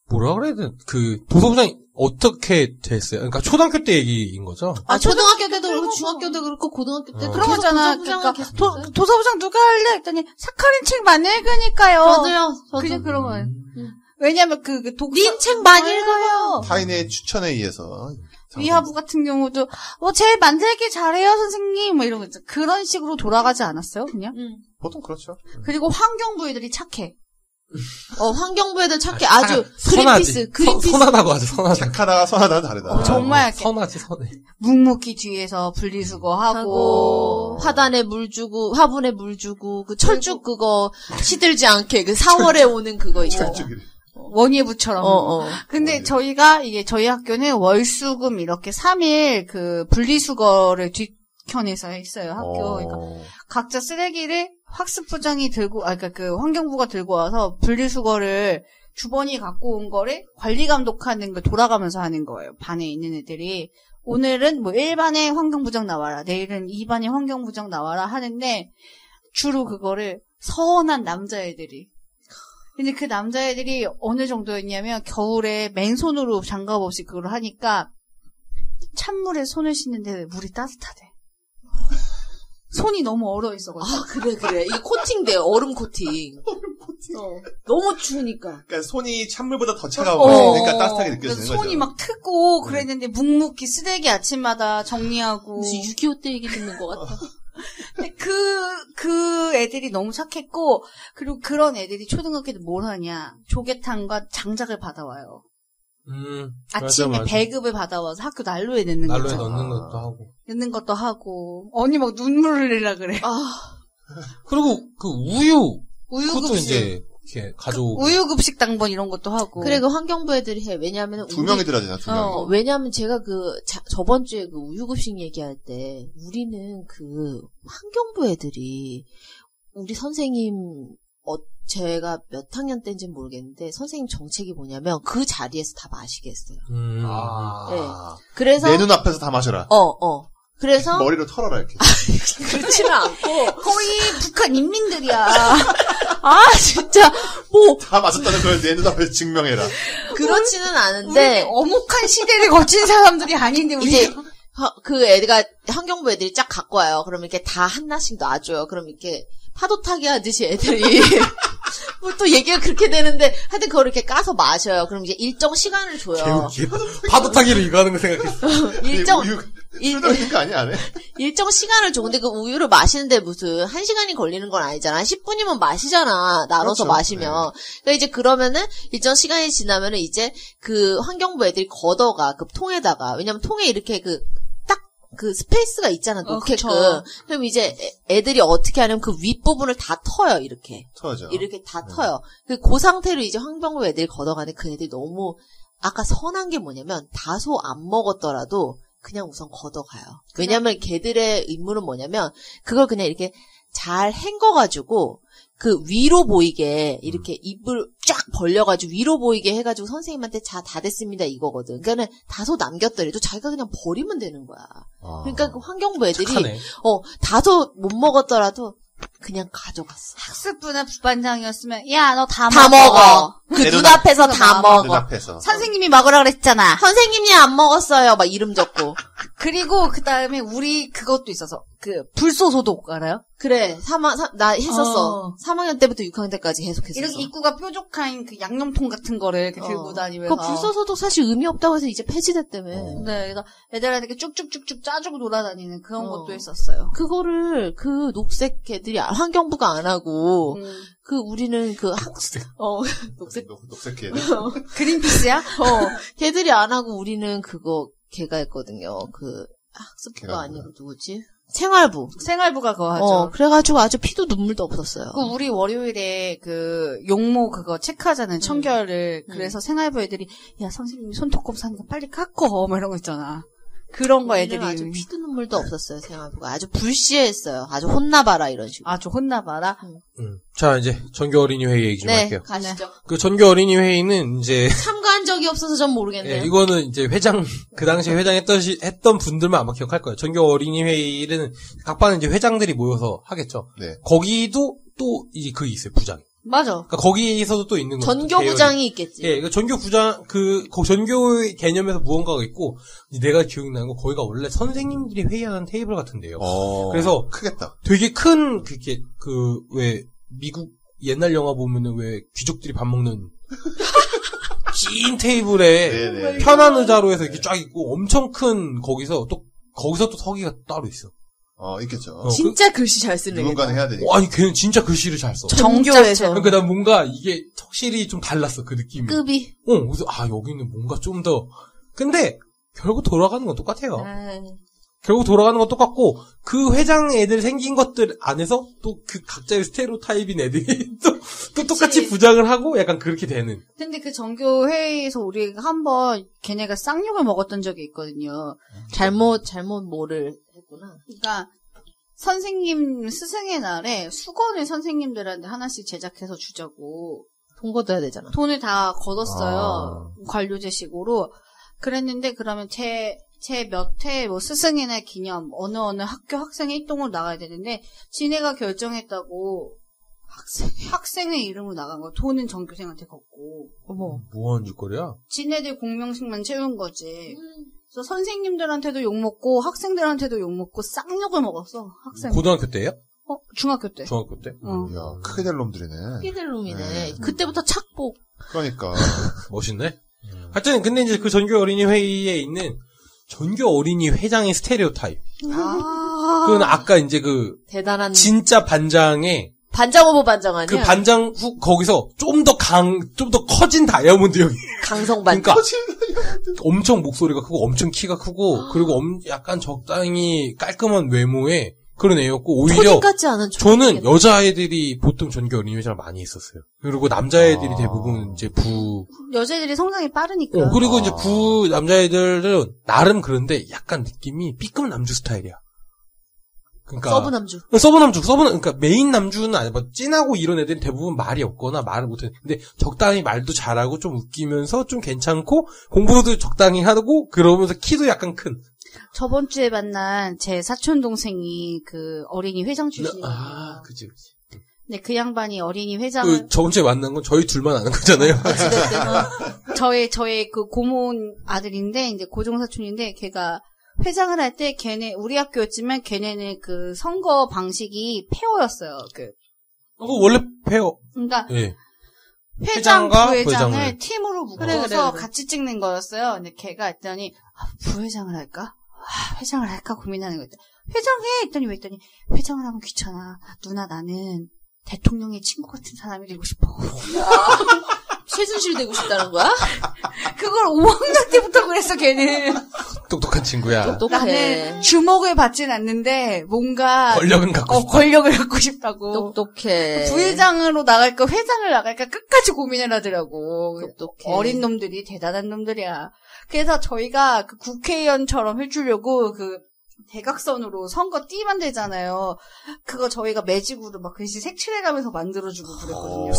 뭐라 그래야 되나 도서부장이 어떻게 됐어요? 그러니까 초등학교 때 얘기인 거죠? 초등학교 때도 그렇고 중학교 도 그렇고 고등학교 때도 그런 거잖아. 그러니까 계속 도서부장 누가 할래? 했더니 사카린 책 많이 읽으니까요. 저도요. 그냥 그런 거예요. 왜냐면 닌 책 많이 읽어요. 타인의 추천에 의해서. 미화부 같은 경우도 제일 만들기 잘해요 선생님 뭐 이런 거 있죠. 그런 식으로 돌아가지 않았어요 그냥? 보통 그렇죠. 그리고 환경부 애들이 착해. 환경부 애들 착해. 아주 그린피스. 선하다고 하죠. 선하다. 착하다가 선하다는 다르다. 정말 선하지 선해. 묵묵히 뒤에서 분리수거하고 화단에 물 주고 화분에 물 주고 그 철쭉 그거 시들지 않게 그 4월에 오는 그거 있잖아요. 원예부처럼. 근데 저희가 저희 학교는 월수금 이렇게 3일 그 분리수거를 뒷편에서 했어요 학교. 그러니까 각자 쓰레기를 학습부장이 들고, 그러니까 그 환경부가 들고 와서 분리수거를 주번이 갖고 온 거를 관리 감독하는 걸 돌아가면서 하는 거예요. 반에 있는 애들이. 오늘은 뭐 1반에 환경부장 나와라. 내일은 2반에 환경부장 나와라 하는데 주로 그거를 선한 남자애들이. 근데 그 남자애들이 어느 정도였냐면 겨울에 맨손으로 장갑 없이 그걸 하니까 찬물에 손을 씻는데 물이 따뜻하대. 손이 너무 얼어 있어가지고. 그래. 이게 코팅돼요. 얼음 코팅. 너무 추우니까. 그러니까 손이 찬물보다 더 차가워. 그러니까 따뜻하게 느껴지는 거죠. 손이 막 트고 그랬는데 묵묵히 쓰레기 아침마다 정리하고. 무슨 6.25 때 얘기 듣는 것 같아. 근데 그 애들이 너무 착했고, 그리고 그런 애들이 초등학교 때 뭘 하냐. 조개탕과 장작을 받아와요. 아침에 맞아. 배급을 받아와서 학교 난로에 넣는 거죠. 난로에 넣는 것도 하고. 넣는 것도 하고. 언니 막 눈물을 흘리려 그래. 그리고 그 우유. 그것도 우유급식. 이제 이렇게 가져오고. 우유급식 당번 이런 것도 하고. 그래, 그 환경부 애들이 해. 왜냐하면. 2명이들 하잖아, 2명이. 왜냐하면 제가 저번 주에 그 우유급식 얘기할 때, 우리는 그 환경부 애들이, 우리 선생님, 제가 몇 학년 때인지는 모르겠는데, 선생님 정책이 뭐냐면, 그 자리에서 다 마시게 했어요. 네. 그래서. 내 눈앞에서 다 마셔라. 그래서. 머리로 털어라, 이렇게. 그렇지는 않고. 거의 북한 인민들이야. 진짜 뭐 다 맞았다는 걸 내 눈앞에서 증명해라. 그렇지는 않은데 어묵한 시대를 거친 사람들이 아닌데 우리 이제 그 애가 환경부 애들이 쫙 갖고 와요. 그럼 이렇게 다 하나씩 놔줘요. 그럼 이렇게 파도 타기 하듯이 애들이 뭐 또 얘기가 그렇게 되는데 하여튼 그걸 이렇게 까서 마셔요. 그럼 이제 일정 시간을 줘요. 파도 타기로 이거 하는 거 생각했어. 일정 쓰러지는 거 아니야, 안 해? 일정 시간을 줘. 근데 그 우유를 마시는데 무슨 1시간이 걸리는 건 아니잖아. 10분이면 마시잖아. 나눠서 그렇죠. 마시면. 그러니까 이제 그러면은 일정 시간이 지나면은 이제 그 환경부 애들이 걷어가 그 통에다가. 왜냐면 통에 이렇게 그 스페이스가 있잖아, 놓게끔. 그쵸. 그럼 이제 애들이 어떻게 하냐면 그 윗부분을 다 터요, 이렇게. 터져. 이렇게 다 터요. 그 상태로 이제 환경부 애들이 걷어가는데 그 애들이 너무, 아까 선한 게 뭐냐면, 다소 안 먹었더라도 그냥 우선 걷어가요. 왜냐면 걔들의 임무는 뭐냐면, 그걸 그냥 이렇게 잘 헹궈가지고, 그 위로 보이게 이렇게 입을 쫙 벌려가지고 위로 보이게 해가지고 선생님한테 다 됐습니다 이거거든. 그러니까는 다소 남겼더라도 자기가 그냥 버리면 되는 거야. 그러니까 그 환경부 애들이 착하네. 다소 못 먹었더라도 그냥 가져갔어. 학습부나 부반장이었으면 야 너 다 먹어. 그 내 눈앞에서 다 먹어. 눈앞에서. 선생님이 먹으라 그랬잖아. 선생님이 안 먹었어요. 막 이름 적고. 그리고 그 다음에 우리 그것도 있어서 그 불소소독 알아요? 그래. 나 했었어. 3학년 때부터 6학년 때까지 계속 했었어. 이렇게 입구가 뾰족한 그 양념통 같은 거를 이렇게 들고 다니면서. 그 불소소도 사실 의미 없다고 해서 이제 폐지됐다며. 네, 그래서 애들한테 이렇게 쭉쭉쭉쭉 짜주고 돌아다니는 그런 것도 했었어요. 그거를 그 녹색 애들이 환경부가 안 하고 그 우리는 그 녹색 애. 그린피스야? 걔들이 안 하고 우리는 그거 걔가 했거든요. 그 학습부가 걔가 아니고 누구지? 생활부가 그거 하죠. 그래가지고 아주 피도 눈물도 없었어요. 그 우리 월요일에 그 용모 그거 체크하자는 청결을 그래서 생활부 애들이 야 선생님이 손톱 사니까 빨리 깎어 뭐 이런 거 있잖아. 그런 거 애들이 아주 피도 눈물도 없었어요. 생활부가 아주 불시했어요. 아주 혼나봐라 이런 식으로. 아주 혼나봐라. 자, 이제 전교 어린이 회의 얘기 좀 네, 할게요. 가시죠. 그 전교 어린이 회의는 이제 참가한 적이 없어서 전 모르겠네요. 예, 이거는 이제 그 당시에 했던 분들만 아마 기억할 거예요. 전교 어린이 회의는 각 반은 이제 회장들이 모여서 하겠죠. 네. 거기도 또 이제 그게 있어요, 부장이. 맞아. 그러니까 거기에서도 또 있는 거죠. 전교부장이 있겠지. 예, 그 전교부장, 전교 개념에서 무언가가 있고, 내가 기억나는 거, 거기가 원래 선생님들이 회의하는 테이블 같은데요. 그래서 크겠다. 되게 큰, 왜, 미국 옛날 영화 보면은 왜 귀족들이 밥 먹는 긴 테이블에 네네. 편한 의자로 해서 이렇게 쫙 있고, 엄청 큰 거기서 또 서기가 따로 있어. 있겠죠. 진짜 글씨 잘 쓰는 누군가는 해야 되니까. 아니, 걔는 진짜 글씨를 잘 써. 전교에서. 그러니까 난 뭔가 이게 확실히 좀 달랐어, 그 느낌이. 급이. 그래서, 여기는 뭔가 좀 더. 근데, 결국 돌아가는 건 똑같아요. 결국 돌아가는 건 똑같고, 그 회장 애들 생긴 것들 안에서 또 그 각자의 스테레오타입인 애들이 또 똑같이 부장을 하고 약간 그렇게 되는. 근데 그 전교 회의에서 우리가 한번 걔네가 쌍욕을 먹었던 적이 있거든요. 잘못 뭐를 했구나. 그러니까 선생님 스승의 날에 수건을 선생님들한테 하나씩 제작해서 주자고 돈 걷어야 되잖아. 돈을 다 걷었어요. 관료제식으로. 그랬는데 그러면 제 몇 회 뭐 스승의 날 기념 어느 학교 학생 일동으로 나가야 되는데 지네가 결정했다고 학생의 이름으로 나간 거야. 돈은 전교생한테 걷고. 어머. 뭐하는 짓거리야? 지네들 공명식만 채운 거지. 그래서 선생님들한테도 욕먹고 학생들한테도 욕먹고 쌍욕을 먹었어. 학생. 고등학교 때예요? 중학교 때. 중학교 때? 야, 크게 될 놈들이네. 피델놈이네. 그때부터 착복. 그러니까. 멋있네. 하여튼 근데 이제 그 전교 어린이 회의에 있는 전교 어린이 회장의 스테레오타입. 그건 아까 이제 그 대단한 진짜 반장의 반장 오버 반장 아니야? 그 반장 거기서 좀 더 커진 다이아몬드 형이. 강성 반장. 그러니까 엄청 목소리가 크고 엄청 키가 크고 그리고 약간 적당히 깔끔한 외모에 그런 애였고 오히려 초딩 같지 않은 저는 여자애들이 보통 전교 어린이 회장을 많이 했었어요. 그리고 남자애들이 대부분 이제 여자애들이 성장이 빠르니까. 그리고 이제 남자애들은 나름 그런데 약간 느낌이 B급 남주 스타일이야. 그러니까 서브 남주. 그러니까 메인 남주는 아니야. 찐하고 이런 애들이 대부분 말이 없거나 말을 못해. 근데 적당히 말도 잘하고 좀 웃기면서 좀 괜찮고 공부도 적당히 하고 그러면서 키도 약간 큰. 저번 주에 만난 제 사촌 동생이 그 어린이 회장 출신이에요. 그치. 네, 그 양반이 어린이 회장을 저번 주에 만난 건 저희 둘만 아는 거잖아요. 저의 그 고모는 아들인데 이제 고종사촌인데 걔가 회장을 할 때 걔네 우리 학교였지만 걔네는 그 선거 방식이 페어였어요. 원래 페어. 그러니까 예. 회장, 회장과 부회장을 부회장을. 팀으로 묶어서 그래. 같이 찍는 거였어요. 근데 걔가 했더니 부회장을 할까? 회장을 할까 고민하는 거였다. 회장해! 했더니 왜 했더니 회장을 하면 귀찮아. 누나 나는 대통령의 친구 같은 사람이 되고 싶어. 최순실 되고 싶다는 거야? 그걸 5학년 때부터 그랬어 걔는. 똑똑한 친구야. 똑똑해. 나는 주목을 받진 않는데 뭔가 권력은 갖고 싶다. 권력을 갖고 싶다고. 똑똑해. 부회장으로 나갈까 회장을 나갈까 끝까지 고민을 하더라고. 똑똑해. 어린 놈들이 대단한 놈들이야. 그래서 저희가 그 국회의원처럼 해주려고 그 대각선으로 선거 띠 만들잖아요. 그거 저희가 매직으로 막 글씨 색칠해가면서 만들어주고 그랬거든요.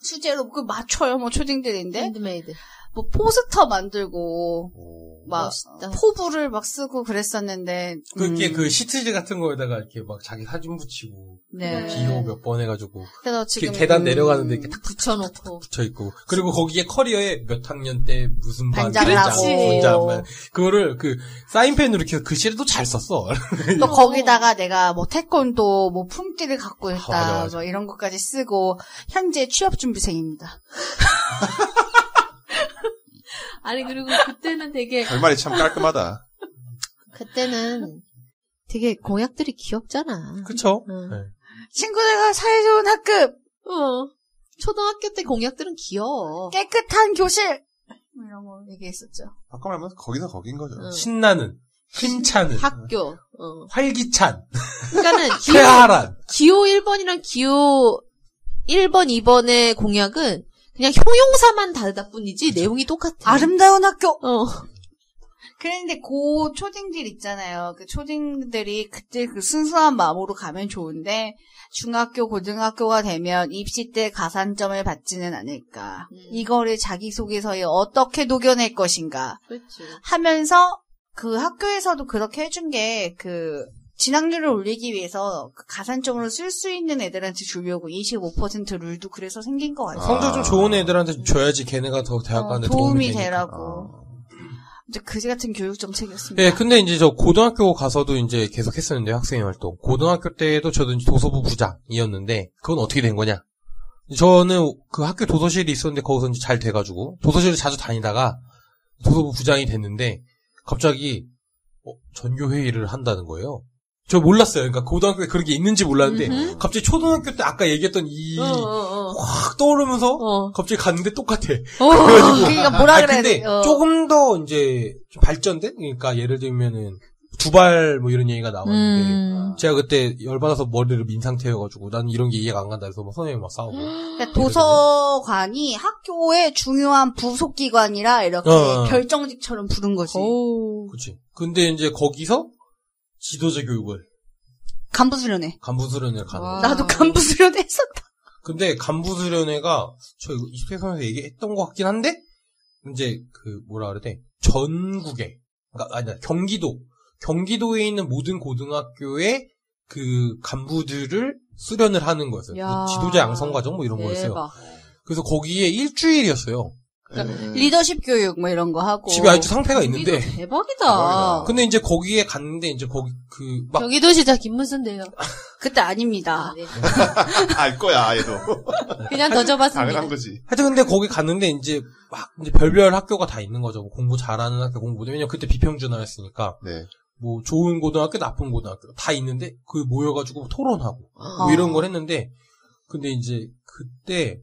수제로 그 맞춰요, 뭐 초딩들인데. 핸드메이드. 뭐 포스터 만들고 막 멋있다. 포부를 막 쓰고 그랬었는데. 그게 그 시트지 같은 거에다가 이렇게 막 자기 사진 붙이고 네. 기호 몇 번 해가지고 그래서 지금 계단 내려가는데 이렇게 탁 붙여놓고. 붙여 있고 그리고 거기에 커리어에 몇 학년 때 무슨 반 반장을 하고. 분장 그거를 그 사인펜으로 이렇게 글씨를 또 잘 썼어. 또 거기다가 내가 뭐 태권도 뭐 품띠를 갖고 있다 맞아. 뭐 이런 것까지 쓰고 현재 취업준비생입니다. 아니, 그리고 그때는 되게, 결말이 참 깔끔하다. 그때는 되게 공약들이 귀엽잖아. 그쵸? 응. 네. 친구들과 사이좋은 학급, 초등학교 때 공약들은 귀여워. 깨끗한 교실 뭐 이런 거 얘기했었죠. 아까 말하면 거기서 거긴 거죠. 응. 신나는 힘차는 학교. 활기찬 그러니까는 쾌활한 기호 1번이랑 기호 1번, 2번의 공약은 그냥 형용사만 다르다 뿐이지 내용이 똑같아. 아름다운 학교. 그랬는데 고 초딩들 있잖아요. 그 초딩들이 그때 그 순수한 마음으로 가면 좋은데 중학교, 고등학교가 되면 입시 때 가산점을 받지는 않을까. 이거를 자기소개서에 어떻게 녹여낼 것인가 그렇지. 하면서 그 학교에서도 그렇게 해준 게 그 진학률을 올리기 위해서 그 가산점으로 쓸 수 있는 애들한테 주려고 25% 룰도 그래서 생긴 것 같아요. 성적 좀 좋은 애들한테 줘야지 걔네가 더 대학 가는데 도움이 되니까. 되라고. 이제 그지 같은 교육 정책이었습니다. 예, 근데 이제 저 고등학교 가서도 이제 계속 했었는데 학생 활동. 고등학교 때도 저도 이제 도서부 부장이었는데 그건 어떻게 된 거냐? 저는 그 학교 도서실이 있었는데 거기서 이제 잘 돼가지고 도서실을 자주 다니다가 도서부 부장이 됐는데 갑자기 전교 회의를 한다는 거예요. 저 몰랐어요. 그러니까 고등학교 때 그런 게 있는지 몰랐는데 갑자기 초등학교 때 아까 얘기했던 확 떠오르면서 갑자기 갔는데 똑같아. 그래가지고 그러니까 뭐라 그래야 근데 돼? 조금 더 이제 좀 발전된? 그러니까 예를 들면은 두발 뭐 이런 얘기가 나왔는데 제가 그때 열받아서 머리를 민 상태여가지고 나는 이런 게 이해가 안 간다 해서 뭐 선생님이 막 싸우고. 그러니까 도서관이 학교의 중요한 부속기관이라 이렇게 결정직처럼 부른 거지. 그렇지. 근데 이제 거기서 지도자 교육을 간부수련회. 간부수련회를 가는 거야. 나도 간부수련회 했었다. 근데 간부수련회가 저 이거 이수태선에서 얘기했던 것 같긴 한데 이제 그 뭐라 그래야 돼? 전국에 그러니까 아니 경기도에 있는 모든 고등학교의 그 간부들을 수련을 하는 거였어요. 그 지도자 양성 과정 뭐 이런 거였어요. 그래서 거기에 일주일이었어요. 그러니까 리더십 교육 뭐 이런 거 하고. 집에 아직도 상태가 있는데. 대박이다. 근데 이제 거기에 갔는데 이제 거기 그 막 경기도시자 김문수인데요. 그때 아닙니다. 네. 알 거야, 얘도. 그냥 더 접었습니다. 당연한 거지. 하여튼 근데 거기 갔는데 이제 막 이제 별별 학교가 다 있는 거죠. 뭐 공부 잘하는 학교, 왜냐면 그때 비평준화였으니까. 네. 뭐 좋은 고등학교, 나쁜 고등학교 다 있는데 그 모여가지고 토론하고 뭐 이런 걸 했는데 근데 이제 그때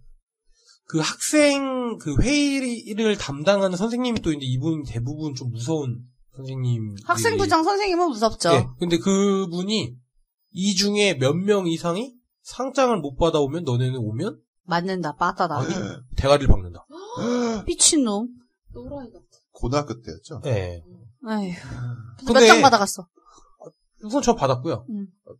그 학생 그 회의를 담당하는 선생님이 또 있는데 이분 대부분 좀 무서운 선생님. 학생부장 선생님은 무섭죠. 네. 근데 그분이 이 중에 몇 명 이상이 상장을 못 받아오면 너네는 오면 맞는다, 빠따다. 아니 대가리를 박는다. 미친놈. 또라이 같아. 고등학교 때였죠? 네. 아휴. 근데 몇 장 받아갔어? 우선 저 받았고요.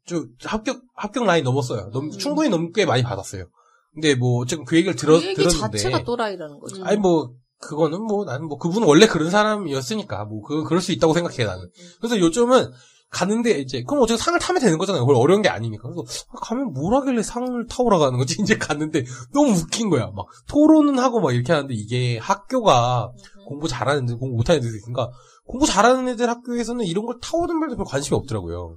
저 합격 라인 넘었어요. 충분히 꽤 많이 받았어요. 근데 뭐 어쨌든 그 얘기를 그 얘기 들었는데 자체가 또라이라는 거지. 아니 뭐 그거는 뭐 나는 뭐 그분은 원래 그런 사람이었으니까 뭐 그럴 수 있다고 생각해 나는. 그래서 요즘은 가는데 이제 그럼 어차피 상을 타면 되는 거잖아요. 그걸 어려운 게 아니니까. 그래서 가면 뭘 하길래 상을 타오라 가는 거지? 이제 갔는데 너무 웃긴 거야. 막 토론은 하고 막 이렇게 하는데 이게 학교가 공부 잘하는 애들, 공부 못하는 애들 있으니까 공부 잘하는 애들 학교에서는 이런 걸 타오르는 별로 관심이 없더라고요.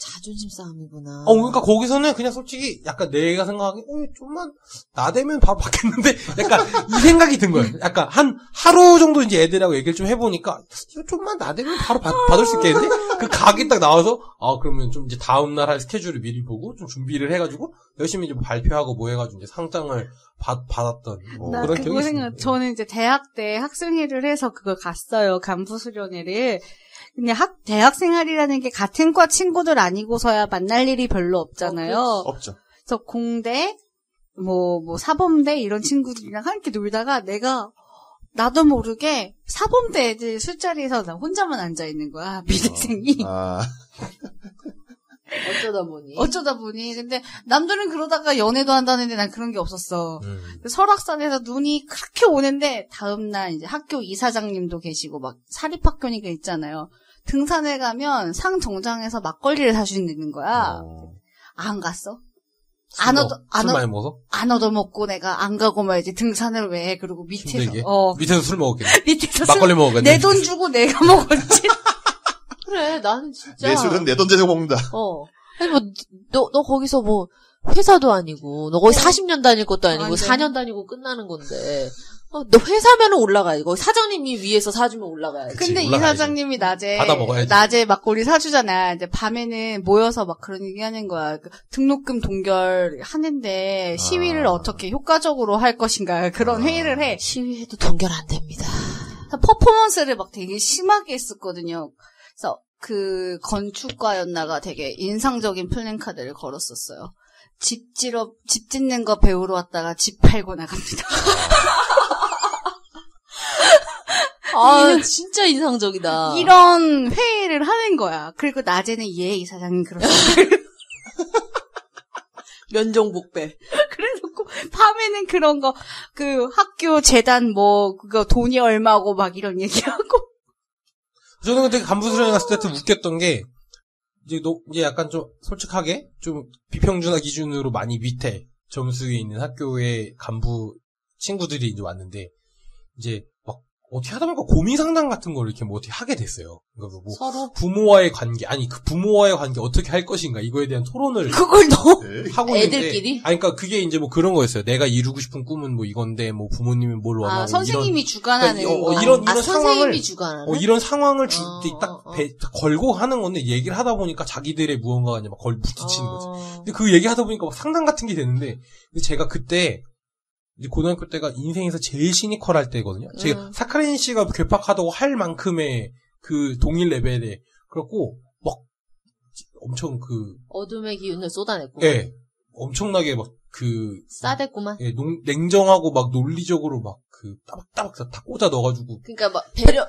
자존심 싸움이구나. 그러니까 거기서는 그냥 솔직히 약간 내가 생각하기에 좀만 나대면 바로 받겠는데 약간 이 생각이 든 거예요. 약간 한 하루 정도 이제 애들하고 얘기를 좀 해보니까 이거 좀만 나대면 바로 받을 수 있겠는데 그 가게 딱 나와서 그러면 좀 이제 다음날 할 스케줄을 미리 보고 좀 준비를 해가지고 열심히 좀 발표하고 뭐 해가지고 이제 상장을 받았던 그런 기억이 있습니다. 저는 이제 대학 때 학생회를 해서 그걸 갔어요. 간부 수련회를. 근데 대학 생활이라는 게 같은 과 친구들 아니고서야 만날 일이 별로 없잖아요. 없죠. 그래서 공대, 뭐 사범대 이런 친구들이랑 함께 놀다가 나도 모르게 사범대 애들 술자리에서 나 혼자만 앉아 있는 거야. 미대생이. 어쩌다 보니. 근데 남들은 그러다가 연애도 한다는데 난 그런 게 없었어. 설악산에서 눈이 그렇게 오는데 다음날 이제 학교 이사장님도 계시고 막 사립학교니까 있잖아요. 등산에 가면 상 정장에서 막걸리를 사주는 거야. 안 갔어? 술 많이 먹어서? 안 얻어먹고 내가 안 가고 말이지. 등산을 왜 해? 그리고 밑에서 술 먹었겠네. 밑에서 막걸리 먹었겠네. 내 돈 주고 내가 먹었지. 그래, 나는 진짜. 내 술은 내 돈 대고 먹는다. 아니, 너 거기서 회사도 아니고, 너 거기 40년 다닐 것도 아니고, 4년 다니고 끝나는 건데. 너 회사면은 올라가야지. 거기 사장님이 위에서 사주면 올라가야지. 근데 올라가야지. 이 사장님이 받아 먹어야지. 낮에 막걸리 사주잖아. 이제 밤에는 모여서 막 그런 얘기 하는 거야. 등록금 동결 하는데 시위를 어떻게 효과적으로 할 것인가. 그런 회의를 해. 시위해도 동결 안 됩니다. 퍼포먼스를 막 되게 심하게 했었거든요. 그래서 그 건축가였나가 되게 인상적인 플랜카드를 걸었었어요. 집 짓는 거 배우러 왔다가 집 팔고 나갑니다. 진짜 인상적이다. 이런 회의를 하는 거야. 그리고 낮에는 이사장님 그러셨어요. 면종복배. 그래놓고 밤에는 그런 거, 학교 재단 그거 돈이 얼마고 막 이런 얘기하고. 저는 근데 간부수련회 갔을 때 웃겼던 게, 이제 약간 좀 솔직하게, 좀 비평준화 기준으로 많이 밑에 점수에 있는 학교의 간부 친구들이 이제 왔는데, 이제 막 어떻게 하다 보니까 고민 상담 같은 걸 이렇게 어떻게 하게 됐어요. 그러니까 서로? 부모와의 관계, 그 부모와의 관계 어떻게 할 것인가, 이거에 대한 토론을. 그걸 하고 있는데. 애들끼리? 그러니까 그게 이제 그런 거였어요. 내가 이루고 싶은 꿈은 이건데, 부모님은 뭘 원하고. 선생님이 주관하는 이런 상황을. 선생님이 주관하는? 이런 상황을 걸고 하는 건데, 얘기를 하다 보니까 자기들의 무언가가 이제 막 부딪히는 거지. 근데 그 얘기 하다 보니까 막 상담 같은 게 되는데, 근데 제가 그때, 이제 고등학교 때가 인생에서 제일 시니컬할 때거든요. 제가 사카린 씨가 괴팍하다고 할 만큼의 그 동일 레벨에 그렇고 막 엄청 어둠의 기운을 쏟아냈고. 예. 엄청나게 싸댔구만. 예, 냉정하고 막 논리적으로 따박따박 다 꽂아 넣어가지고. 그러니까 막 그러니까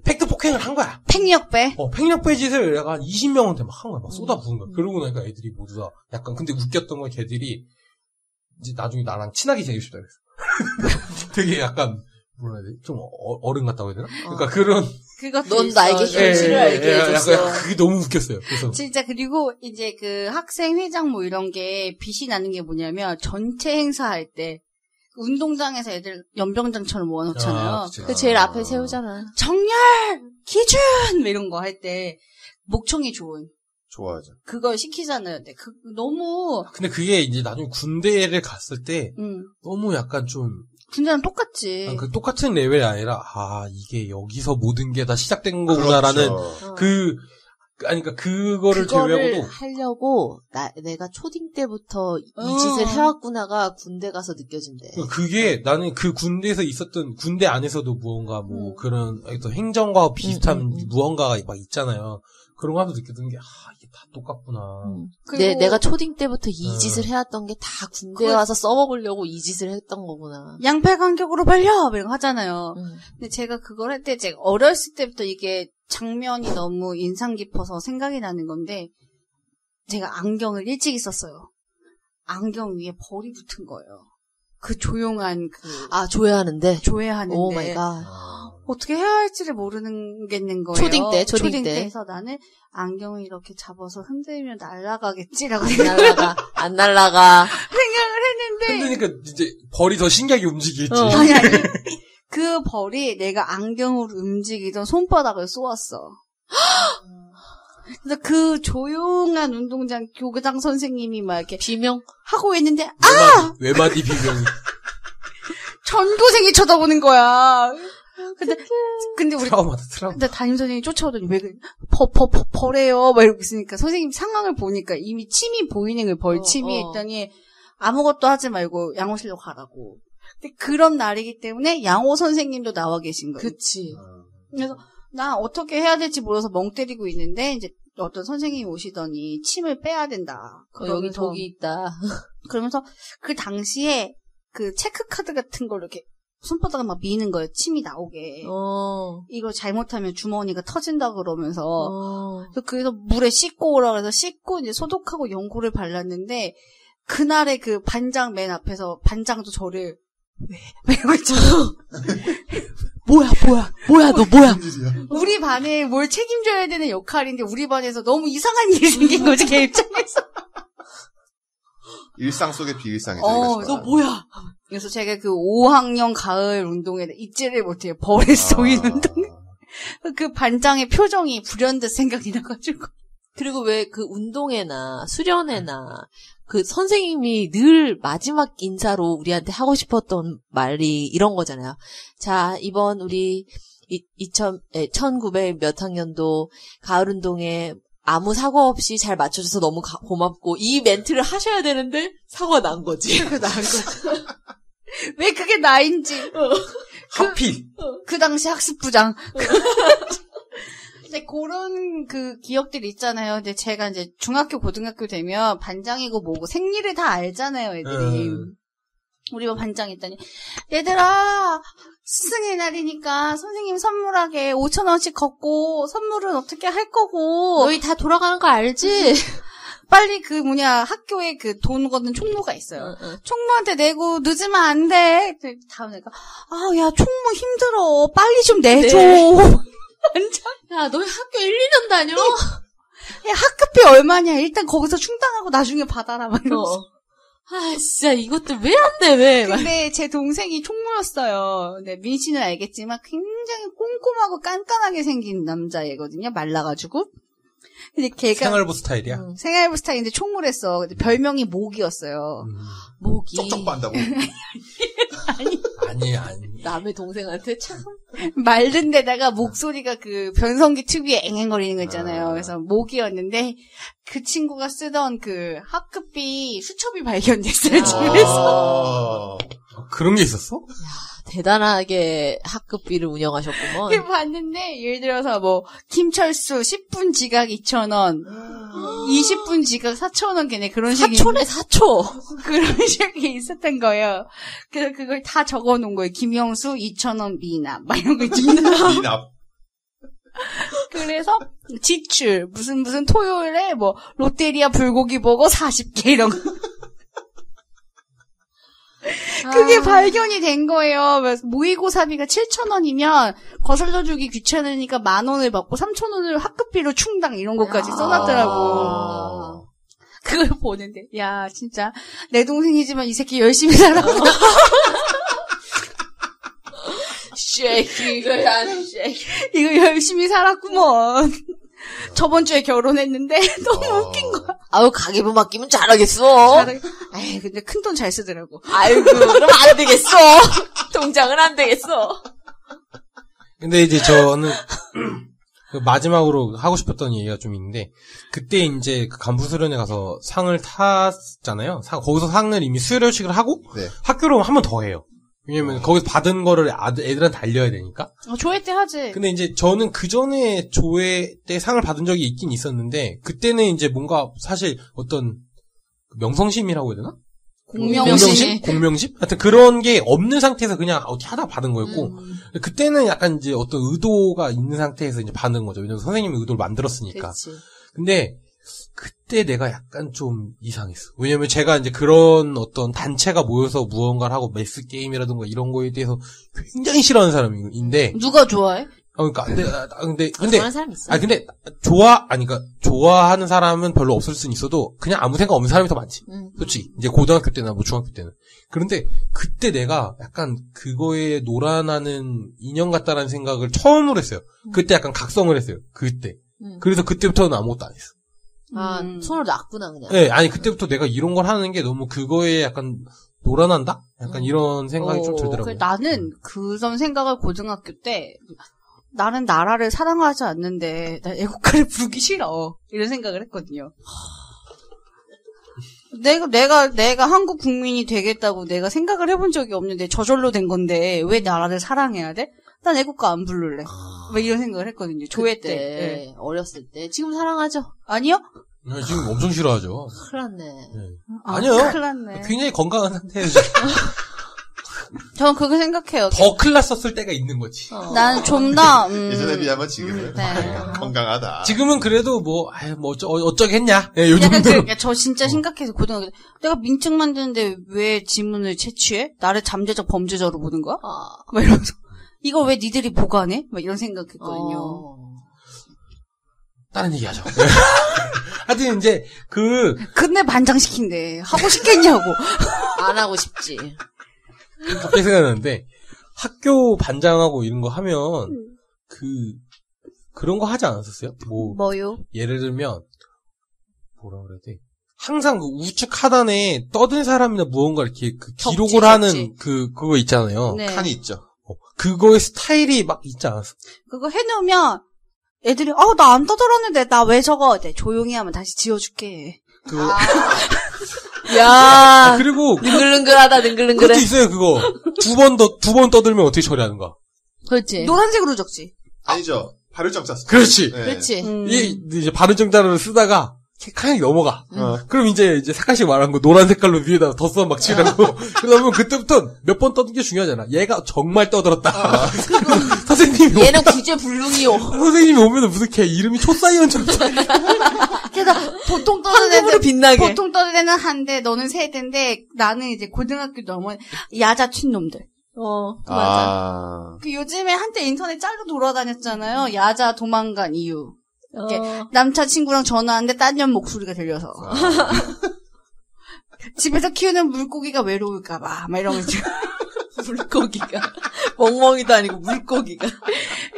팩트 폭행을 한 거야. 팽력배? 팽력배 짓을 약간 20명한테 막 한 거야. 막 쏟아부은 거야. 그러고 나니까 애들이 모두 다 약간, 근데 웃겼던 건 걔들이 이제 나중에 나랑 친하게 지내고 싶다 그랬어. 되게 약간, 뭐라 해야 되지? 좀 어른 같다고 해야 되나? 그러니까 그런. 넌 나에게 현실을 알게 해줬어. 약간 그게 너무 웃겼어요. 그래서. 진짜, 그리고 이제 학생회장 이런 게 빛이 나는 게 뭐냐면, 전체 행사할 때, 운동장에서 애들 연병장처럼 모아놓잖아요. 그 제일 앞에 세우잖아. 정렬! 기준! 이런 거 할 때, 목청이 좋은. 좋아하죠. 그걸 시키잖아요. 근데 너무. 근데 그게 이제 나중에 군대를 갔을 때, 너무 약간 좀. 군대랑 똑같지. 똑같은 레벨이 아니라, 이게 여기서 모든 게 다 시작된 거구나라는, 그렇죠. 그러니까 그거를 제외하고도. 하려고, 내가 초딩 때부터 이 짓을 해왔구나가 군대 가서 느껴진대. 그게 나는 그 군대에서 있었던, 군대 안에서도 무언가 그런 어떤 행정과 비슷한 무언가가 막 있잖아요. 그런 거 하면서 느꼈던 게, 이게 다 똑같구나. 내가 초딩 때부터 이 짓을 해왔던 게 다 군대에 와서 써먹으려고 이 짓을 했던 거구나. 양팔 간격으로 벌려! 이런 거 하잖아요. 근데 제가 그걸 할 때, 제가 어렸을 때부터 이게 장면이 너무 인상 깊어서 생각이 나는 건데, 제가 안경을 일찍 썼어요. 안경 위에 벌이 붙은 거예요. 그 조용한 조회하는데? 조회하는데. 오 마이 갓. 어떻게 해야 할지를 모르겠는 거예요. 초딩 때. 초딩때에서 나는 안경을 이렇게 잡아서 흔들면 날아가겠지라고 안 날라가. 생각을 했는데. 그러니까 이제 벌이 더 신기하게 움직이겠지. 아니. 그 벌이 내가 안경으로 움직이던 손바닥을 쏘았어. 그래서 그 조용한 운동장 교장 선생님이 막 이렇게 비명 하고 있는데 외마디 비명이. 전교생이 쳐다보는 거야. 근데 우리 트라우마다. 근데 담임 선생님이 쫓아오더니 왜 그래? 벌해요. 막 이러고 있으니까 선생님 상황을 보니까 이미 침이 보이는 거예요. 벌침이 했더니 아무것도 하지 말고 양호실로 가라고. 근데 그런 날이기 때문에 양호 선생님도 나와 계신 거예요. 그치. 그래서 나 어떻게 해야 될지 몰라서 멍 때리고 있는데 이제 어떤 선생님이 오시더니 침을 빼야 된다. 여기 독이 있다. 그러면서 그 당시에 그 체크카드 같은 걸 이렇게 손바닥을 막 미는 거예요. 침이 나오게. 이거 잘못하면 주머니가 터진다 그러면서. 그래서 물에 씻고 오라 그래서 씻고 이제 소독하고 연고를 발랐는데 그날의 그 반장 맨 앞에서 반장도 저를 왜 이러고 있잖아. 뭐야 너 뭐야. 우리 반에 뭘 책임져야 되는 역할인데 우리 반에서 너무 이상한 일이 생긴 거지 걔 입장에서. 일상 속의 비일상이죠. 너 뭐야. 그래서 제가 그 5학년 가을 운동에 잊지를 못해요. 벌에 쏘인 운동에. 그 반장의 표정이 불현듯 생각이 나가지고. 그리고 왜 그 운동회나 수련회나 그 선생님이 늘 마지막 인사로 우리한테 하고 싶었던 말이 이런 거잖아요. 자, 이번 우리 1900 몇 학년도 가을 운동회 아무 사고 없이 잘 맞춰줘서 너무 고맙고 이 멘트를 하셔야 되는데 사고가 난 거지. 왜 그게 나인지. 하필. 그 당시 학습부장. 근데 그런 그 기억들이 있잖아요. 근데 제가 이제 중학교, 고등학교 되면 반장이고 뭐고 생리를 다 알잖아요, 애들이. 우리 반 반장 있더니 얘들아 스승의 날이니까 선생님 선물하게 5,000원씩 걷고 선물은 어떻게 할 거고 너희 다 돌아가는 거 알지? 빨리 그 학교에 그 돈 걷는 총무가 있어요. 총무한테 내고 늦으면 안 돼. 다음 애가 야 총무 힘들어. 빨리 좀 내줘. 완전 야 너희 학교 1, 2년 다녀? 야 학급비 얼마냐. 일단 거기서 충당하고 나중에 받아라. 막 이러면서. 진짜 이것들 왜 안 돼, 왜? 근데 제 동생이 총무였어요. 네, 민 씨는 알겠지만 굉장히 꼼꼼하고 깐깐하게 생긴 남자애거든요. 말라가지고. 근데 걔가 생활부 스타일이야? 생활부 스타일인데 총무를 했어. 근데 별명이 모기였어요. 모기. 쪽쪽 빤다고. 아니. 남의 동생한테 참. 마른 데다가 목소리가 그 변성기 특유의 앵앵거리는 거 있잖아요. 그래서 모기였는데 그 친구가 쓰던 그 학급비 수첩이 발견됐어요. 집에서. 그런 게 있었어? 대단하게 학급비를 운영하셨구먼. 봤는데 예를 들어서 뭐 김철수 10분 지각 2,000원 20분 지각 4,000원 걔네 그런 식이 4초네 4초 그런 식이 있었던 거예요. 그래서 그걸 다 적어놓은 거예요. 김영수 2,000원 미납 막 이런 거 있잖아요. 미납. 그래서 지출 무슨 토요일에 뭐 롯데리아 불고기 버거 40개 이런 거. 그게 발견이 된 거예요. 그래서 모의고사비가 7,000원이면 거슬러주기 귀찮으니까 10,000원을 받고 3,000원을 학급비로 충당 이런 것까지 써놨더라고. 그걸 보는데 야 진짜 내 동생이지만 이 새끼 열심히 살았구나. 이거 열심히 살았구먼. 저번 주에 결혼했는데 너무 웃긴 거야. 가계부 맡기면 잘하겠어. 에이, 근데 큰 돈 잘 쓰더라고. 아이고, 그럼 안 되겠어. 통장은 안 되겠어. 근데 이제 저는 그 마지막으로 하고 싶었던 얘기가 좀 있는데 그때 이제 그 간부 수련회 가서 상을 탔잖아요. 거기서 상을 이미 수료식을 하고 네. 학교로 한 번 더 해요. 왜냐면 거기서 받은 거를 애들한테 알려야 되니까. 조회 때 하지. 근데 이제 저는 그 전에 조회 때 상을 받은 적이 있긴 있었는데 그때는 이제 뭔가 사실 어떤 명성심이라고 해야 되나? 공명심? 하여튼 그런 게 없는 상태에서 그냥 어떻게 하다 받은 거였고 그때는 약간 이제 어떤 의도가 있는 상태에서 이제 받은 거죠. 왜냐면 선생님이 의도를 만들었으니까. 그치. 근데 그때 내가 약간 좀 이상했어. 왜냐면 제가 이제 그런 어떤 단체가 모여서 무언가를 하고 매스 게임이라든가 이런 거에 대해서 굉장히 싫어하는 사람인데. 누가 좋아해? 그러니까 근데 좋아하는 사람 있어. 근데 그러니까 좋아하는 사람은 별로 없을 수는 있어도 그냥 아무 생각 없는 사람이 더 많지. 솔직히 이제 고등학교 때나 뭐 중학교 때는. 그런데 그때 내가 약간 그거에 놀아나는 인형 같다라는 생각을 처음으로 했어요. 그때 약간 각성을 했어요. 그때. 그래서 그때부터는 아무것도 안 했어. 손을 놨구나 그냥. 네, 아니 그때부터 내가 이런 걸 하는 게 너무 그거에 약간 놀아난다? 약간 이런 생각이 좀 들더라고요. 나는 그런 생각을 고등학교 때 나는 나라를 사랑하지 않는데 나 애국가를 부르기 싫어 이런 생각을 했거든요. 내가 한국 국민이 되겠다고 내가 생각을 해본 적이 없는데 저절로 된 건데 왜 나라를 사랑해야 돼? 난 애국가 안 부를래. 뭐 이런 생각을 했거든요. 조회 때. 네. 어렸을 때. 지금 사랑하죠? 아니요? 네, 지금 엄청 싫어하죠. 큰일 났네. 네. 아니요. 큰일 났네. 굉장히 건강한 상태예요. 저는 그렇게 생각해요. 더 클 났었을 때가 있는 거지. 나는 좀 더 예전에 비하면 지금은 네. 건강하다. 지금은 그래도 뭐 어쩌겠냐. 네, 요 정도. 그러니까 저 진짜 심각해서 고등학교 때 내가 민증 만드는데 왜 지문을 채취해? 나를 잠재적 범죄자로 보는 거야? 막 이러면서 이걸 왜 니들이 보관해? 막 이런 생각했거든요. 다른 얘기하죠. 하여튼 이제 근데 반장시킨대. 하고 싶겠냐고. 안 하고 싶지. 갑자기 생각나는데 학교 반장하고 이런 거 하면 그런 거 하지 않았었어요? 뭐요? 예를 들면 뭐라 그래야 돼? 항상 그 우측 하단에 떠든 사람이나 무언가 이렇게 기록을 하는 그거 있잖아요. 네. 칸이 있죠. 그거의 스타일이 막 있지 않았어? 그거 해놓으면 애들이 나 안 떠들었는데 나 왜 저거? 네, 조용히 하면 다시 지워줄게. 야, 그리고 능글능글하다 능글능글해. 그것도 있어요. 그거 두 번 떠들면 어떻게 처리하는가? 그렇지. 노란색으로 적지. 아니죠. 발을정 짰어. 그렇지. 네. 그렇지. 이제 바른 정자를 쓰다가 칸이 넘어가. 그럼 이제 색깔씩 말한 거 노란 색깔로 위에다 덧서 막 칠하고 그러면 그때부터 몇 번 떠든 게 중요하잖아. 얘가 정말 떠들었다. 선생님이 얘는 구제 불능이요. 선생님이 오면은 무슨 걔 이름이 초사이언처럼. 그래서 보통 떠든 황금으로 빛나게. 보통 떠든 애는 한 대, 너는 세 대인데 나는 이제 고등학교 넘은 야자 튄 놈들. 맞아. 그 요즘에 한때 인터넷 짤로 돌아다녔잖아요. 야자 도망간 이유. 남자친구랑 전화하는데 딴 년 목소리가 들려서. 집에서 키우는 물고기가 외로울까봐, 막 이런 거. 물고기가. 멍멍이도 아니고 물고기가.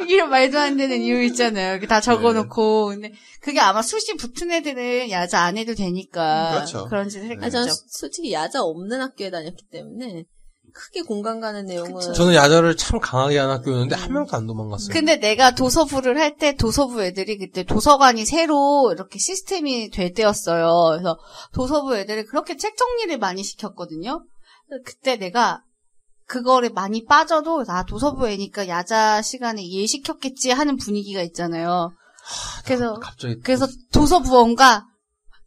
이런 말도 안 되는 이유 있잖아요. 다 적어놓고. 근데 그게 아마 숱이 붙은 애들은 야자 안 해도 되니까. 그렇죠. 그런 짓을 했겠죠. 저는 솔직히 야자 없는 학교에 다녔기 때문에 크게 공감 가는 내용은. 그쵸. 저는 야자를 참 강하게 한 학교였는데 한 명도 안 도망갔어요. 근데 내가 도서부를 할 때 도서부 애들이 그때 도서관이 새로 이렇게 시스템이 될 때였어요. 그래서 도서부 애들이 그렇게 책 정리를 많이 시켰거든요. 그때 내가 그거를 많이 빠져도 도서부 애니까 야자 시간에 이해시켰겠지 하는 분위기가 있잖아요. 그래서 도서부원과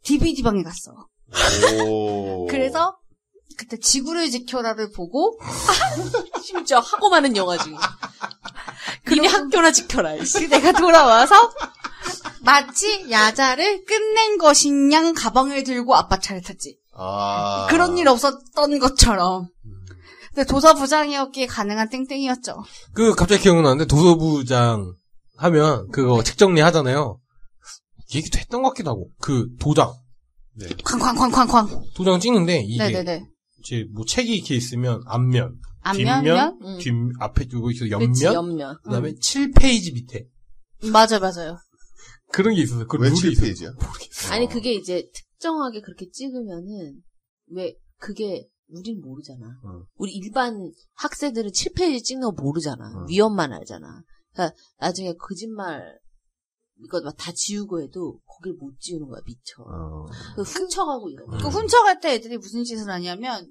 DVD방에 갔어. 그래서 그때 지구를 지켜라를 보고 심지어 하고 많은 영화 중에. 니네 학교나 지켜라. 내가 돌아와서 마치 야자를 끝낸 것인양 가방을 들고 아빠 차를 탔지. 그런 일 없었던 것처럼. 근데 도서부장이었기에 가능한 땡땡이었죠. 갑자기 기억나는데 도서부장 하면 그거 책 정리 하잖아요. 얘기도 했던 것 같기도 하고 도장. 네. 쾅쾅쾅쾅쾅. 도장 찍는데 이게 네네네. 이제 뭐 책이 이렇게 있으면 앞면, 앞면, 뒷면, 앞에 두고 있어 그치, 옆면, 옆면. 그다음에 7페이지 밑에 맞아요. 그런 게 있었어요. 왜 7페이지야? 모르겠어. 아니 그게 이제 특정하게 그렇게 찍으면은 왜 그게 우린 모르잖아. 우리 일반 학생들은 7페이지 찍는 거 모르잖아. 위험만 알잖아. 그러니까 나중에 거짓말 이거 막 다 지우고 해도 거길 못 지우는 거야, 미쳐. 훔쳐가고 이래. 그 훔쳐갈 때 애들이 무슨 짓을 하냐면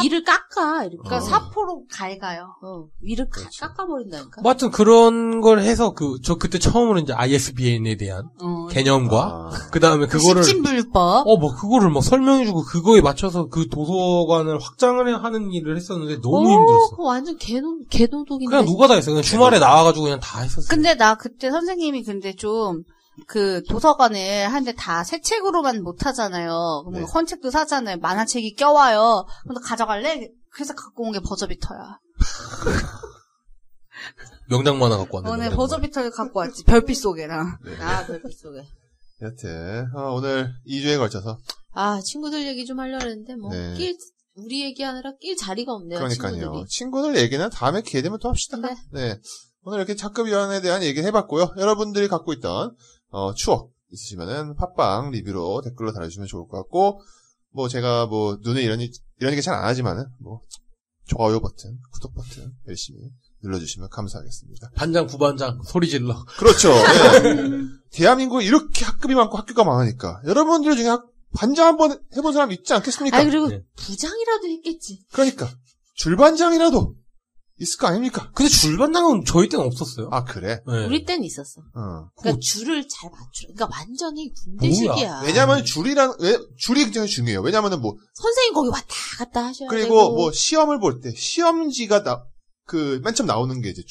위를 깎아 이렇게. 그러니까 사포로 갈가요. 위를 깎아버린다니까. 뭐 하여튼 그런 걸 해서 저 그때 처음으로 이제 ISBN에 대한 개념과 그다음에 그거를 십진불법. 그거를 막 설명해주고 그거에 맞춰서 그 도서관을 확장을 하는 일을 했었는데 너무 힘들었어. 그거 완전 개노독인데. 그냥 누가 다 했어. 그냥 주말에 나와가지고 그냥 다 했었어. 근데 나 그때 선생님이 근데 좀 그 도서관을 하는데 다 새 책으로만 못 하잖아요. 그럼 네. 헌책도 사잖아요. 만화책이 껴와요. 그럼 너 가져갈래? 그래서 갖고 온 게 버저비터야. 명장 만화 갖고 왔네. 오늘 버저비터를 갖고 왔지. 별빛 속에랑. 네. 아, 별빛 속에. 여튼 오늘 2주에 걸쳐서 아, 친구들 얘기 좀 하려고 했는데, 뭐, 네. 우리 얘기하느라 낄 자리가 없네요, 그러니까요. 친구들이. 친구들 얘기는 다음에 기회 되면 또 합시다. 네. 네. 오늘 이렇게 작급위원에 대한 얘기 해봤고요. 여러분들이 갖고 있던 추억 있으시면은 팟빵 리뷰로 댓글로 달아주시면 좋을 것 같고, 뭐 제가 뭐 눈에 이런 얘기 잘 안 하지만은 뭐 좋아요 버튼, 구독 버튼 열심히 눌러주시면 감사하겠습니다. 반장, 부반장, 소리 질러. 그렇죠. 네. 대한민국에 이렇게 학급이 많고 학교가 많으니까 여러분들 중에 반장 한번 해본 사람 있지 않겠습니까? 아니, 그리고 네. 부장이라도 했겠지. 그러니까 줄반장이라도 있을 거 아닙니까? 근데 줄반장은 저희 때는 없었어요. 아 그래? 네. 우리 땐 있었어. 그러니까 뭐- 줄을 잘 맞추라. 그러니까 완전히 군대식이야. 왜냐면 줄이 굉장히 중요해요. 왜냐면은 뭐 선생님 거기 왔다 갔다 하셔야 되고. 그리고 뭐 시험을 볼 때 시험지가 맨 처음 나오는 게 이제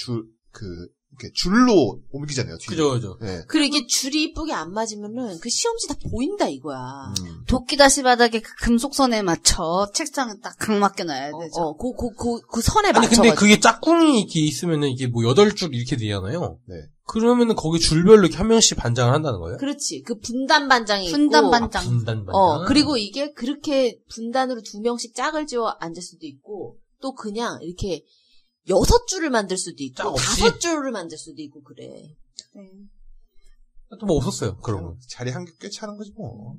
이렇게 줄로 옮기잖아요. 뒤에. 그죠. 네. 그리고 이게 줄이 이쁘게 안 맞으면은 그 시험지 다 보인다 이거야. 도끼다시 바닥에 그 금속선에 맞춰 책상에 딱 각맞게 놔야 되죠. 그 선에 아니 맞춰. 근데 그게 짝꿍이 이렇게 있으면은 이게 뭐 8줄 이렇게 되잖아요. 네. 그러면은 거기 줄별로 이렇게 한 명씩 반장을 한다는 거예요? 그렇지. 그 분단 반장이 분단 있고. 반장. 분단 반장. 그리고 이게 그렇게 분단으로 2명씩 짝을 지어 앉을 수도 있고, 또 그냥 이렇게 6줄을 만들 수도 있고, 짝 없이? 5줄을 만들 수도 있고, 그래. 네. 또 뭐 없었어요. 그런 거. 자리 한 개 꽤 차는 거지 뭐.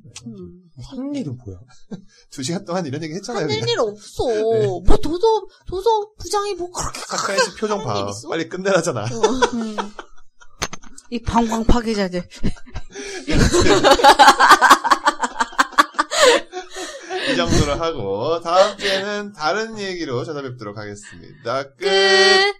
하는 일은 뭐야? 2시간 동안 이런 얘기 했잖아요. 하늘 그냥. 일 없어. 네. 뭐 도서 부장이 뭐 그렇게 사카이스 표정 봐. 하는 일 있어? 빨리 끝내라잖아. 이 방광 파괴자들. 이 정도로 하고 다음 주에는 다른 얘기로 찾아뵙도록 하겠습니다. 끝. 끝.